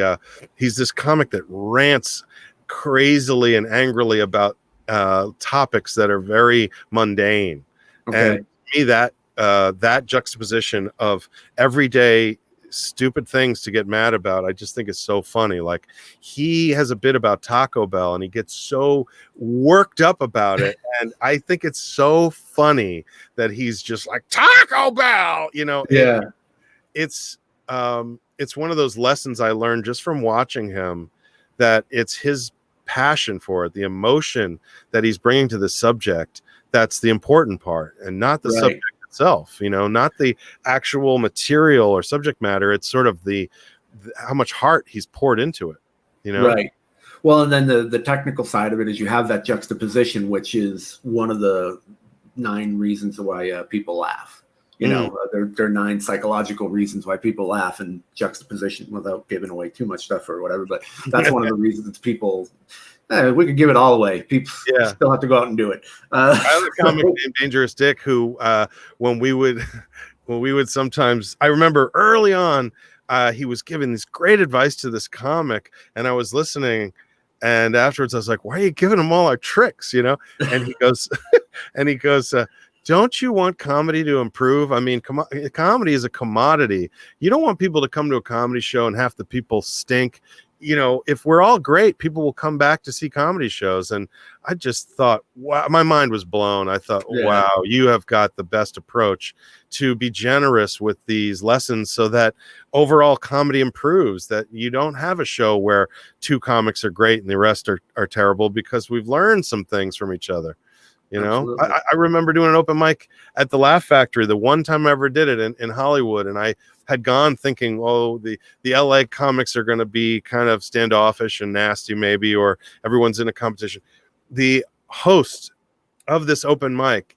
this comic that rants crazily and angrily about topics that are very mundane. okay. And to me, that juxtaposition of everyday stupid things to get mad about, I just think is so funny. Like, he has a bit about Taco Bell, and he gets so worked up about it, and I think it's so funny that he's just like, Taco Bell, Yeah. It's one of those lessons I learned just from watching him, that it's his passion for it, the emotion that he's bringing to the subject, that's the important part, and not the subject itself, not the actual material or subject matter. It's sort of the how much heart he's poured into it, Right. Well, and then the technical side of it is you have that juxtaposition, which is one of the 9 reasons why people laugh. There are 9 psychological reasons why people laugh, and juxtaposition, without giving away too much stuff or whatever. But that's one of the reasons people. We could give it all away. People still have to go out and do it. I have a comic named Dangerous Dick who, when we would sometimes, I remember early on, he was giving this great advice to this comic, and I was listening, and afterwards I was like, why are you giving him all our tricks? And he goes, don't you want comedy to improve? I mean, comedy is a commodity. You don't want people to come to a comedy show and half the people stink. If we're all great, people will come back to see comedy shows. And I just thought, wow, my mind was blown. I thought, wow, you have got the best approach to be generous with these lessons, so that overall comedy improves, that you don't have a show where 2 comics are great and the rest are terrible, because we've learned some things from each other. I remember doing an open mic at the Laugh Factory, the one time I ever did it in Hollywood, and I had gone thinking, oh, the LA comics are going to be kind of standoffish and nasty maybe, or everyone's in a competition. The host of this open mic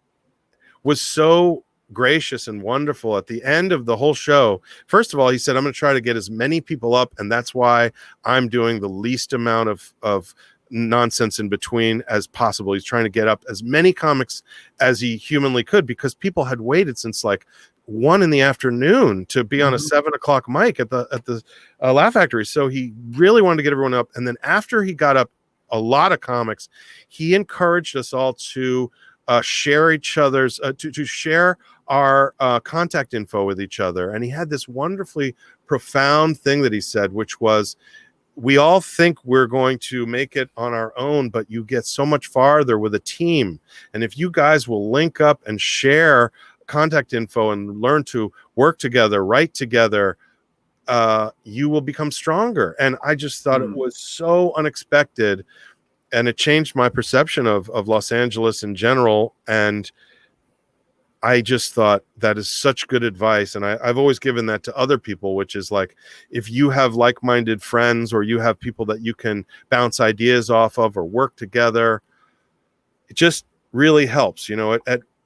was so gracious and wonderful at the end of the whole show. First of all, he said, I'm going to try to get as many people up, and that's why I'm doing the least amount of nonsense in between as possible. He's trying to get up as many comics as he humanly could, because people had waited since like 1 p.m. to be on a 7:00 mic at the Laugh Factory. So he really wanted to get everyone up. And then after he got up a lot of comics, he encouraged us all to share each other's to share our contact info with each other. And he had this wonderfully profound thing that he said, which was, we all think we're going to make it on our own, but you get so much farther with a team. And if you guys will link up and share contact info and learn to work together, write together, you will become stronger. And I just thought it was so unexpected, and it changed my perception of Los Angeles in general. And I just thought that is such good advice. And I've always given that to other people, which is like, if you have like-minded friends, or you have people that you can bounce ideas off of or work together, it just really helps.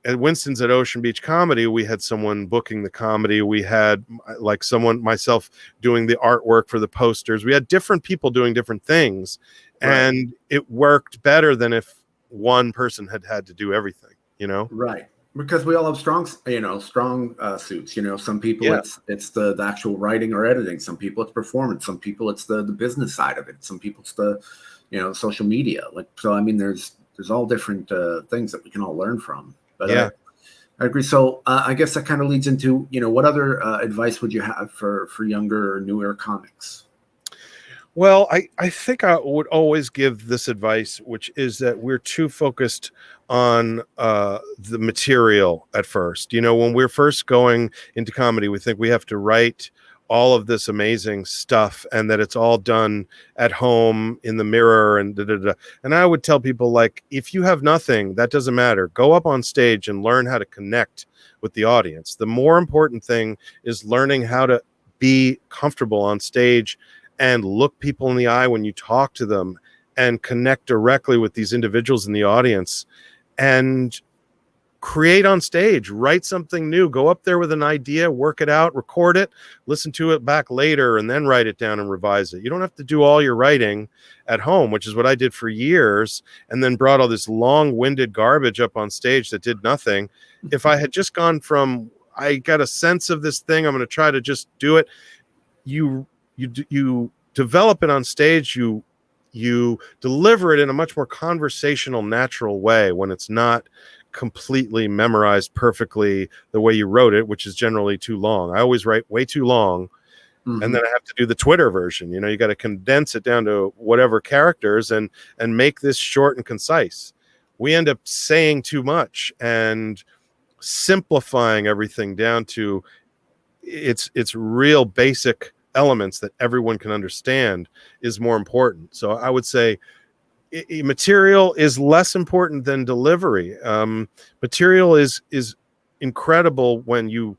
At Winston's at Ocean Beach Comedy, we had someone booking the comedy. We had myself doing the artwork for the posters. We had different people doing different things. Right. And it worked better than if one person had to do everything, you know? Right. Because we all have strong suits. Some people Yeah. it's the actual writing or editing. Some people it's performance. Some people it's the business side of it. Some people it's the, social media. Like, so, I mean, there's all different things that we can all learn from. But Yeah. I agree. So I guess that kind of leads into, what other advice would you have for younger or newer comics? Well, I think I would always give this advice, which is that we're too focused on the material at first. When we're first going into comedy, we think we have to write all of this amazing stuff and that it's all done at home in the mirror and da, da, da. And I would tell people, like, if you have nothing, that doesn't matter. Go up on stage and learn how to connect with the audience. The more important thing is learning how to be comfortable on stage and look people in the eye when you talk to them and connect directly with these individuals in the audience and create on stage, write something new, go up there with an idea, work it out, record it, listen to it back later, and then write it down and revise it. You don't have to do all your writing at home, which is what I did for years, and then brought all this long-winded garbage up on stage that did nothing. If I had just gone from, I got a sense of this thing, I'm going to try to just do it, you develop it on stage, you deliver it in a much more conversational, natural way when it's not completely memorized perfectly the way you wrote it, which is generally too long. I always write way too long. Mm-hmm. And then I have to do the Twitter version. You got to condense it down to whatever characters and make this short and concise. We end up saying too much and simplifying everything down to its real basic elements that everyone can understand is more important. So I would say material is less important than delivery. Material is incredible when you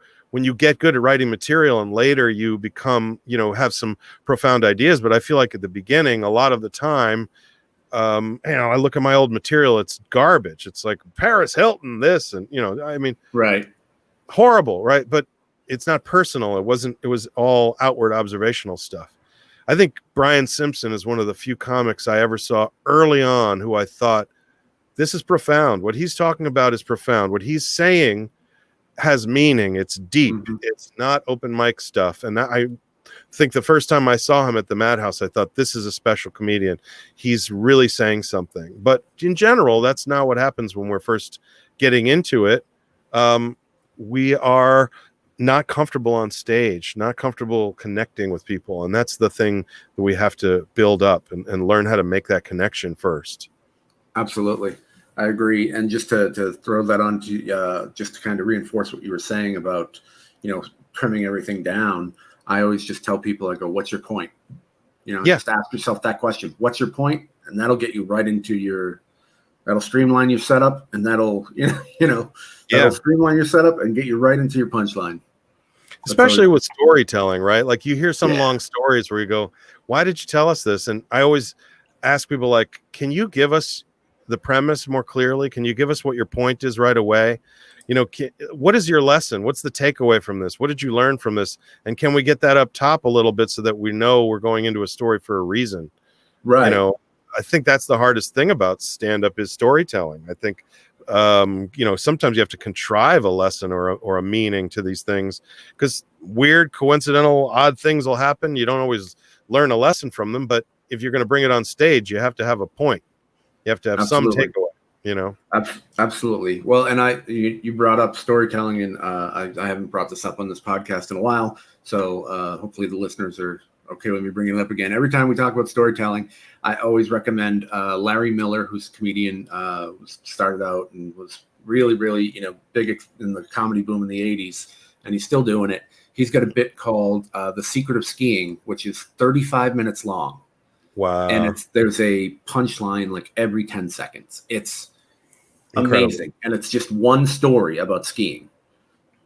get good at writing material and later you become, have some profound ideas. But I feel like at the beginning, a lot of the time, I look at my old material, it's garbage. It's like Paris Hilton, this, and, I mean, right. Horrible. Right. But it's not personal. It was all outward observational stuff. I think Brian Simpson is one of the few comics I ever saw early on who I thought, this is profound. What he's talking about is profound. What he's saying has meaning. It's deep. Mm-hmm. It's not open mic stuff. And I think the first time I saw him at the Madhouse, I thought, this is a special comedian. He's really saying something. But in general, that's not what happens when we're first getting into it. We are not comfortable on stage, not comfortable connecting with people. And that's the thing that we have to build up and learn how to make that connection first. Absolutely. I agree. And just to throw that on to, just to kind of reinforce what you were saying about, trimming everything down, I always just tell people, I go, what's your point? Just ask yourself that question. What's your point? And that'll get you right into that'll streamline your setup, and that'll streamline your setup and get you right into your punchline. Especially with storytelling, right? Like you hear some long stories where you go, why did you tell us this? And I always ask people, like, can you give us the premise more clearly? Can you give us what your point is right away? What is your lesson? What's the takeaway from this? What did you learn from this? And can we get that up top a little bit so that we know we're going into a story for a reason? Right. I think that's the hardest thing about stand-up is storytelling. I think, sometimes you have to contrive a lesson or a meaning to these things because weird, coincidental, odd things will happen. You don't always learn a lesson from them, but if you're going to bring it on stage, you have to have a point. You have to have some takeaway, Absolutely. Well, and you brought up storytelling, and I haven't brought this up on this podcast in a while, so hopefully the listeners are okay with me bringing it up again. Every time we talk about storytelling, I always recommend Larry Miller, who's a comedian, who started out and was really, really, big in the comedy boom in the 80s, and he's still doing it. He's got a bit called The Secret of Skiing, which is 35 minutes long. Wow. And there's a punchline like every 10 seconds. It's incredible. Amazing. And it's just one story about skiing.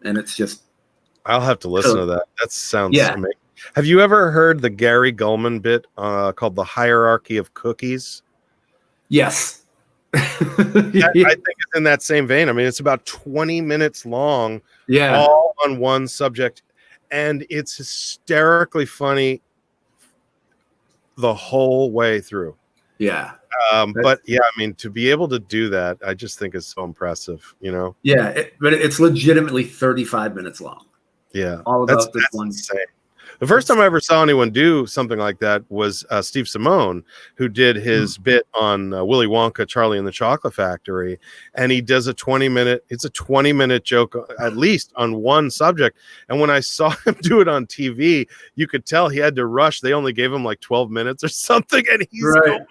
And it's just... I'll have to listen to that. That sounds amazing. Have you ever heard the Gary Gulman bit called The Hierarchy of Cookies? Yes. I think it's in that same vein. I mean, it's about 20 minutes long, all on one subject. And it's hysterically funny the whole way through. Yeah. But yeah, I mean, to be able to do that, I just think is so impressive, Yeah, but it's legitimately 35 minutes long. Yeah, All about this one. insane. The first time I ever saw anyone do something like that was Steve Simone, who did his bit on Willy Wonka, Charlie and the Chocolate Factory, and he does a 20-minute. It's a 20-minute joke at least on one subject. And when I saw him do it on TV, you could tell he had to rush. They only gave him like 12 minutes or something, and he's going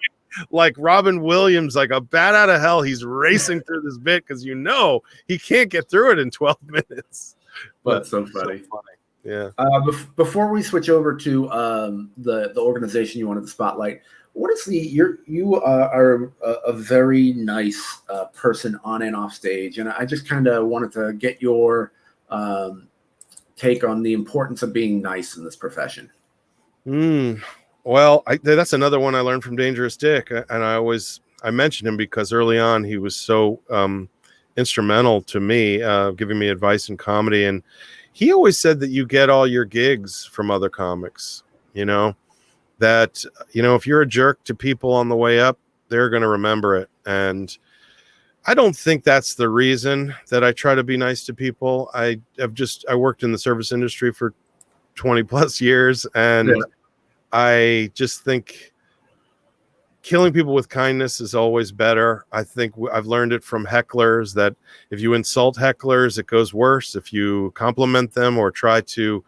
like Robin Williams, like a bat out of hell. He's racing through this bit because he can't get through it in 12 minutes. But that's so funny. Yeah. Before we switch over to the organization you wanted to spotlight, what is you are a very nice person on and off stage, and I just kind of wanted to get your take on the importance of being nice in this profession. Well, that's another one I learned from Dangerous Dick, and I mentioned him because early on he was so instrumental to me, giving me advice in comedy. And he always said that you get all your gigs from other comics, that, if you're a jerk to people on the way up, they're going to remember it. And I don't think that's the reason that I try to be nice to people. I worked in the service industry for 20 plus years. And I just think killing people with kindness is always better. I think I've learned it from hecklers that if you insult hecklers, it goes worse. If you compliment them or try to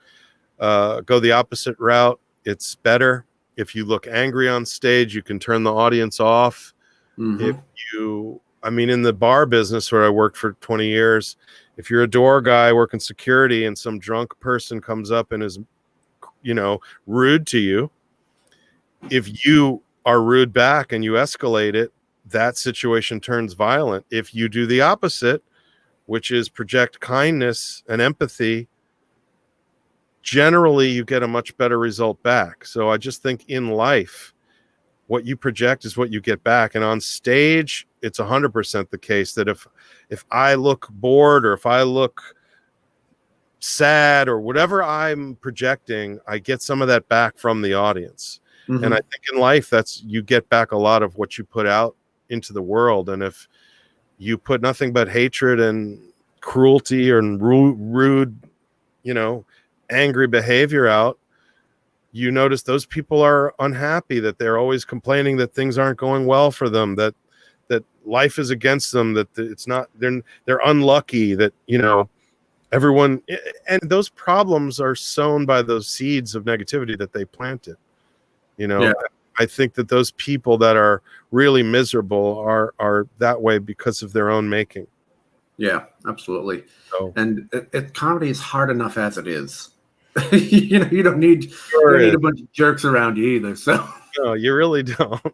go the opposite route, it's better. If you look angry on stage, you can turn the audience off. In the bar business where I worked for 20 years, if you're a door guy working security and some drunk person comes up and is, rude to you, if you are rude back and you escalate it, that situation turns violent. If you do the opposite, which is project kindness and empathy, generally you get a much better result back. So I just think in life, what you project is what you get back. And on stage, it's 100% the case that if I look bored or if I look sad or whatever I'm projecting, I get some of that back from the audience. And I think in life, you get back a lot of what you put out into the world. And if you put nothing but hatred and cruelty and rude, angry behavior out, you notice those people are unhappy, that they're always complaining that things aren't going well for them, that life is against them, that it's not, they're unlucky, that, everyone, and those problems are sown by those seeds of negativity that they planted. I think that those people that are really miserable are that way because of their own making. Yeah, absolutely. So, and comedy is hard enough as it is. You don't need a bunch of jerks around you either. So no, you really don't.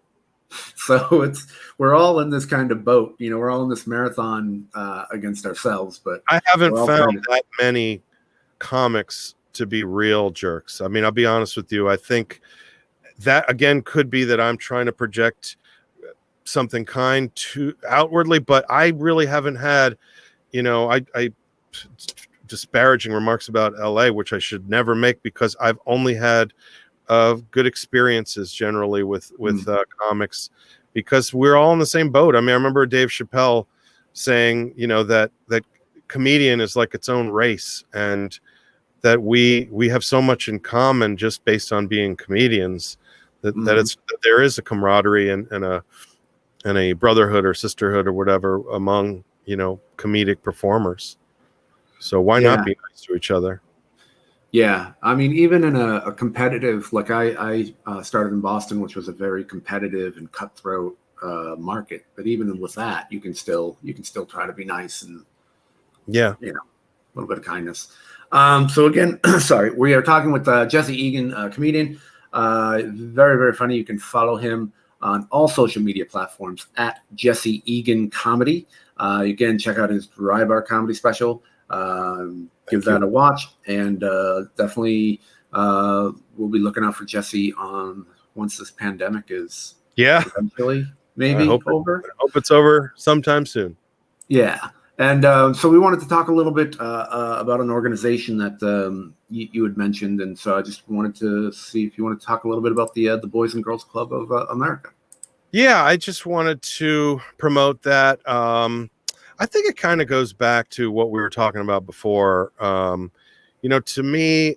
So we're all in this kind of boat. We're all in this marathon against ourselves. But I haven't found that many comics to be real jerks. I mean, I'll be honest with you. I think that again could be that I'm trying to project something kind to outwardly, but I really haven't had, I disparaging remarks about LA, which I should never make because I've only had good experiences generally with comics, because we're all in the same boat. I mean, I remember Dave Chappelle saying, that comedian is like its own race, and that we have so much in common just based on being comedians, that there is a camaraderie and a brotherhood or sisterhood or whatever among comedic performers. So why not be nice to each other? Yeah, I mean, even in a competitive, like I started in Boston, which was a very competitive and cutthroat market. But even with that, you can still try to be nice and a little bit of kindness. So again, sorry, we are talking with Jesse Egan, comedian. Very, very funny. You can follow him on all social media platforms at Jesse Egan Comedy. Again, check out his Rybar comedy special. Give that a watch, and definitely we'll be looking out for Jesse on once this pandemic is eventually maybe over. I hope it's over sometime soon. Yeah. And so we wanted to talk a little bit about an organization that you had mentioned, and so I just wanted to see if you want to talk a little bit about the Boys and Girls Club of America. Yeah, I just wanted to promote that. I think it kind of goes back to what we were talking about before. To me,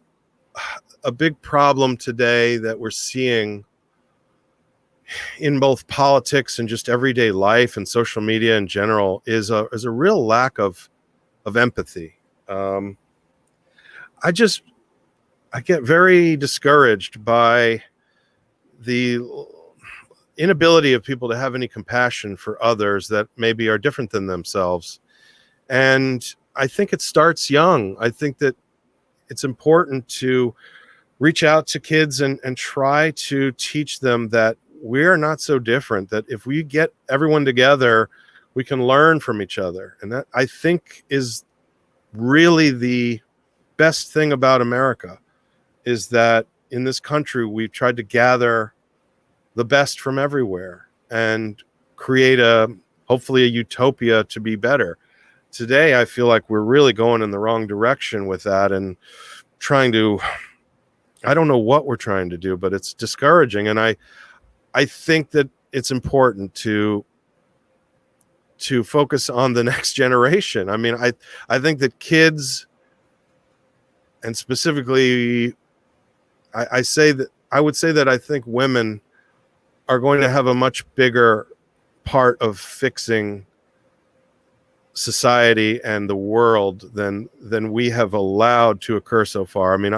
a big problem today that we're seeing in both politics and just everyday life and social media in general is a real lack of empathy. Um, I just I get very discouraged by the inability of people to have any compassion for others that maybe are different than themselves. And I think it starts young. I think that it's important to reach out to kids and try to teach them that we're not so different, that if we get everyone together, we can learn from each other. And that, I think, is really the best thing about America, is that in this country, we've tried to gather the best from everywhere and create hopefully a utopia to be better. Today, I feel like we're really going in the wrong direction with that and trying to, I don't know what we're trying to do, but it's discouraging. And I think that it's important to focus on the next generation. I mean, I think that kids, and specifically, I would say that I think women are going to have a much bigger part of fixing society and the world than we have allowed to occur so far. I mean,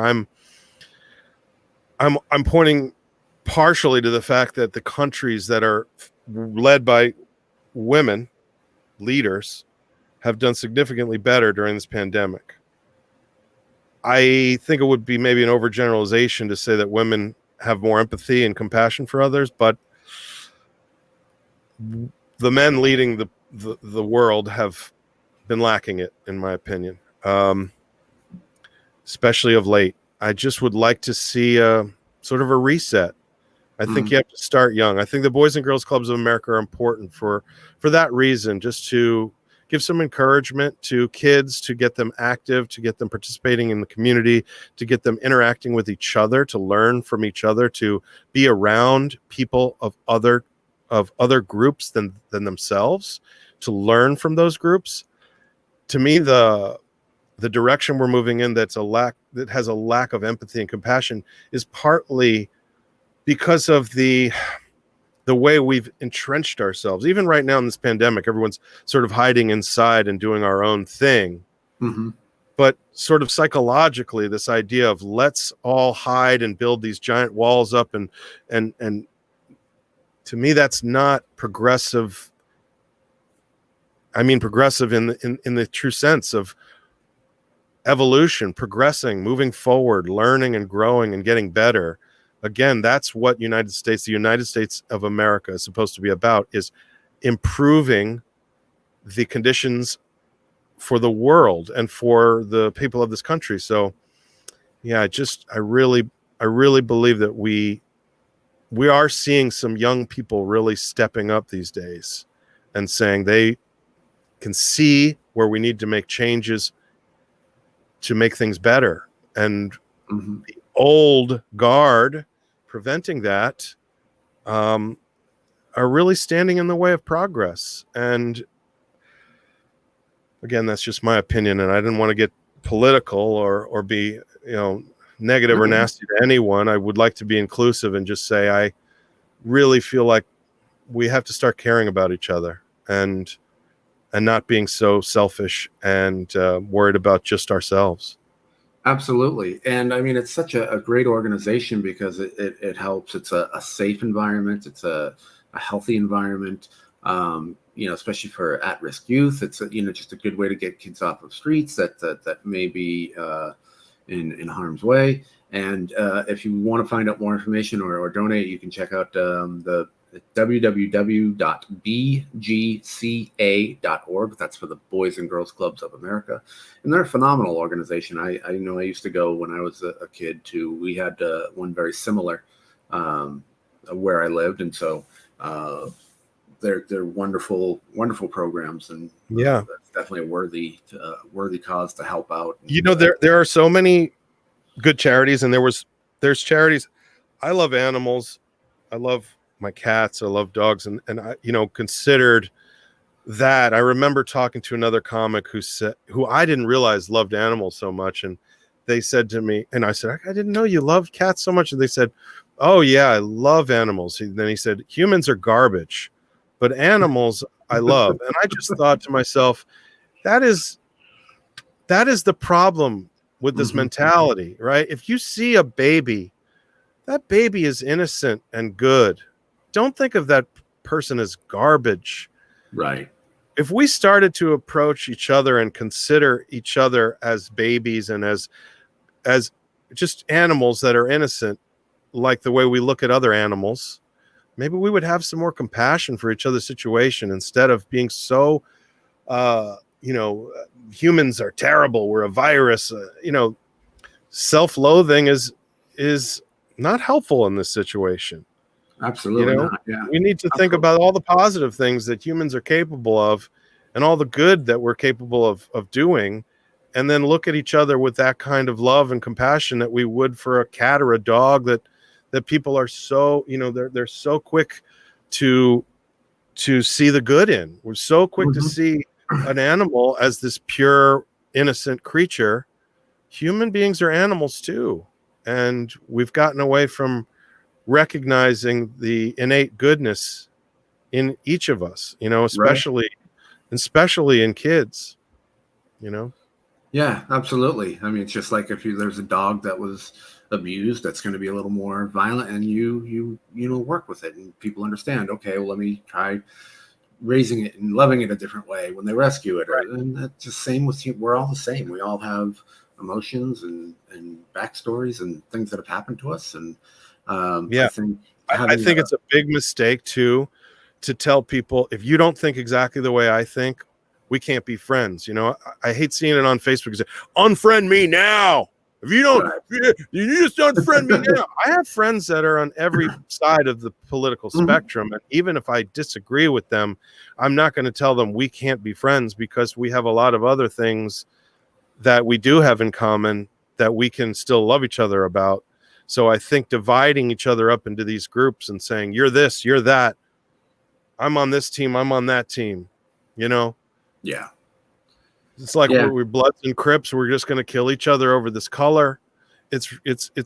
I'm pointing partially to the fact that the countries that are led by women leaders have done significantly better during this pandemic. I think it would be maybe an overgeneralization to say that women have more empathy and compassion for others, but the men leading the world have been lacking it, in my opinion, especially of late. I just would like to see a sort of a reset. I think you have to start young. I think the Boys and Girls Clubs of America are important for that reason, just to give some encouragement to kids, to get them active, to get them participating in the community, to get them interacting with each other, to learn from each other, to be around people of other groups than themselves, to learn from those groups. To me, the direction we're moving in that has a lack of empathy and compassion is partly because of the way we've entrenched ourselves. Even right now in this pandemic, everyone's sort of hiding inside and doing our own thing. Mm-hmm. But sort of psychologically, this idea of let's all hide and build these giant walls up, and to me, that's not progressive. I mean, progressive in the true sense of evolution, progressing, moving forward, learning and growing and getting better. Again, that's what the United States of America is supposed to be about, is improving the conditions for the world and for the people of this country. So yeah, I really believe that we are seeing some young people really stepping up these days and saying they can see where we need to make changes to make things better. And the old guard preventing that are really standing in the way of progress. And again, that's just my opinion, and I didn't want to get political or be negative or nasty to anyone. I would like to be inclusive and just say I really feel like we have to start caring about each other and not being so selfish and worried about just ourselves. Absolutely. And I mean, it's such a great organization because it helps. It's a safe environment. It's a healthy environment, especially for at-risk youth. It's just a good way to get kids off of streets that may be in harm's way. And if you want to find out more information or donate, you can check out the www.bgca.org. That's for the Boys and Girls Clubs of America. And they're a phenomenal organization. I know I used to go when I was a kid too. We had one very similar where I lived. And so they're wonderful, wonderful programs. And yeah, that's definitely a worthy cause to help out. There are so many good charities, and there's charities. I love animals. I love my cats. I love dogs, and I, considered that. I remember talking to another comic who I didn't realize loved animals so much, and they said to me, and I said, I didn't know you loved cats so much. And they said, oh yeah, I love animals. Then he said, humans are garbage, but animals I love. And I just thought to myself, that is the problem with this mentality, right? If you see a baby, that baby is innocent and good. Don't think of that person as garbage. Right. If we started to approach each other and consider each other as babies and as just animals that are innocent, like the way we look at other animals, maybe we would have some more compassion for each other's situation instead of being so, humans are terrible, we're a virus. Self-loathing is not helpful in this situation. Absolutely not. Yeah. We need to think about all the positive things that humans are capable of and all the good that we're capable of doing, and then look at each other with that kind of love and compassion that we would for a cat or a dog that people are so, they're so quick to see the good in. We're so quick to see an animal as this pure, innocent creature. Human beings are animals too. And we've gotten away from recognizing the innate goodness in each of us, especially in kids, Yeah, absolutely. I mean, it's just like if there's a dog that was abused, that's going to be a little more violent, and you work with it, and people understand. Okay, well, let me try raising it and loving it a different way when they rescue it. Right. And that's the same with you. We're all the same. We all have emotions and backstories and things that have happened to us. And I think it's a big mistake to tell people, if you don't think exactly the way I think, we can't be friends. I hate seeing it on Facebook. Say, unfriend me now. If you don't, you just unfriend me now. I have friends that are on every side of the political spectrum. And even if I disagree with them, I'm not going to tell them we can't be friends, because we have a lot of other things that we do have in common that we can still love each other about. So I think dividing each other up into these groups and saying, you're this, you're that, I'm on this team, I'm on that team, Yeah. It's like we're Bloods and Crips. We're just going to kill each other over this color. It's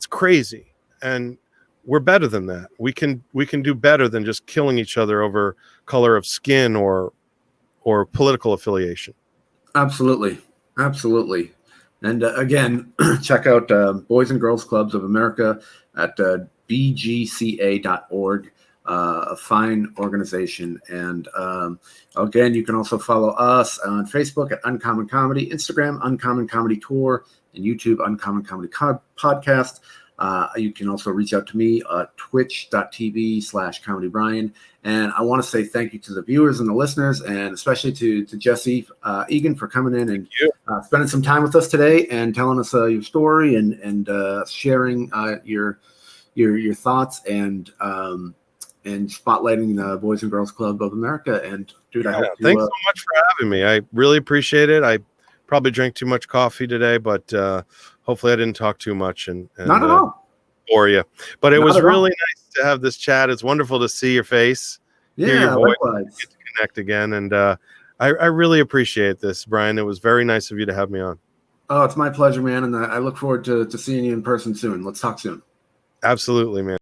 crazy, and we're better than that. We can do better than just killing each other over color of skin or political affiliation. Absolutely. And again, check out Boys and Girls Clubs of America at bgca.org. A fine organization. And again, you can also follow us on Facebook at Uncommon Comedy, Instagram Uncommon Comedy Tour, and YouTube Uncommon Comedy Podcast. You can also reach out to me at twitch.tv/ComedyBrian. And I want to say thank you to the viewers and the listeners, and especially to Jesse Egan for coming in and spending some time with us today and telling us your story and sharing your thoughts and spotlighting the Boys and Girls Club of America. And dude, I hope thanks so much for having me. I really appreciate it. I probably drank too much coffee today, but hopefully I didn't talk too much and not at all bore you. But it was really nice to have this chat. It's wonderful to see your face, hear your voice, get to connect again. And I really appreciate this, Brian. It was very nice of you to have me on. Oh, it's my pleasure, man. And I look forward to seeing you in person soon. Let's talk soon. Absolutely, man.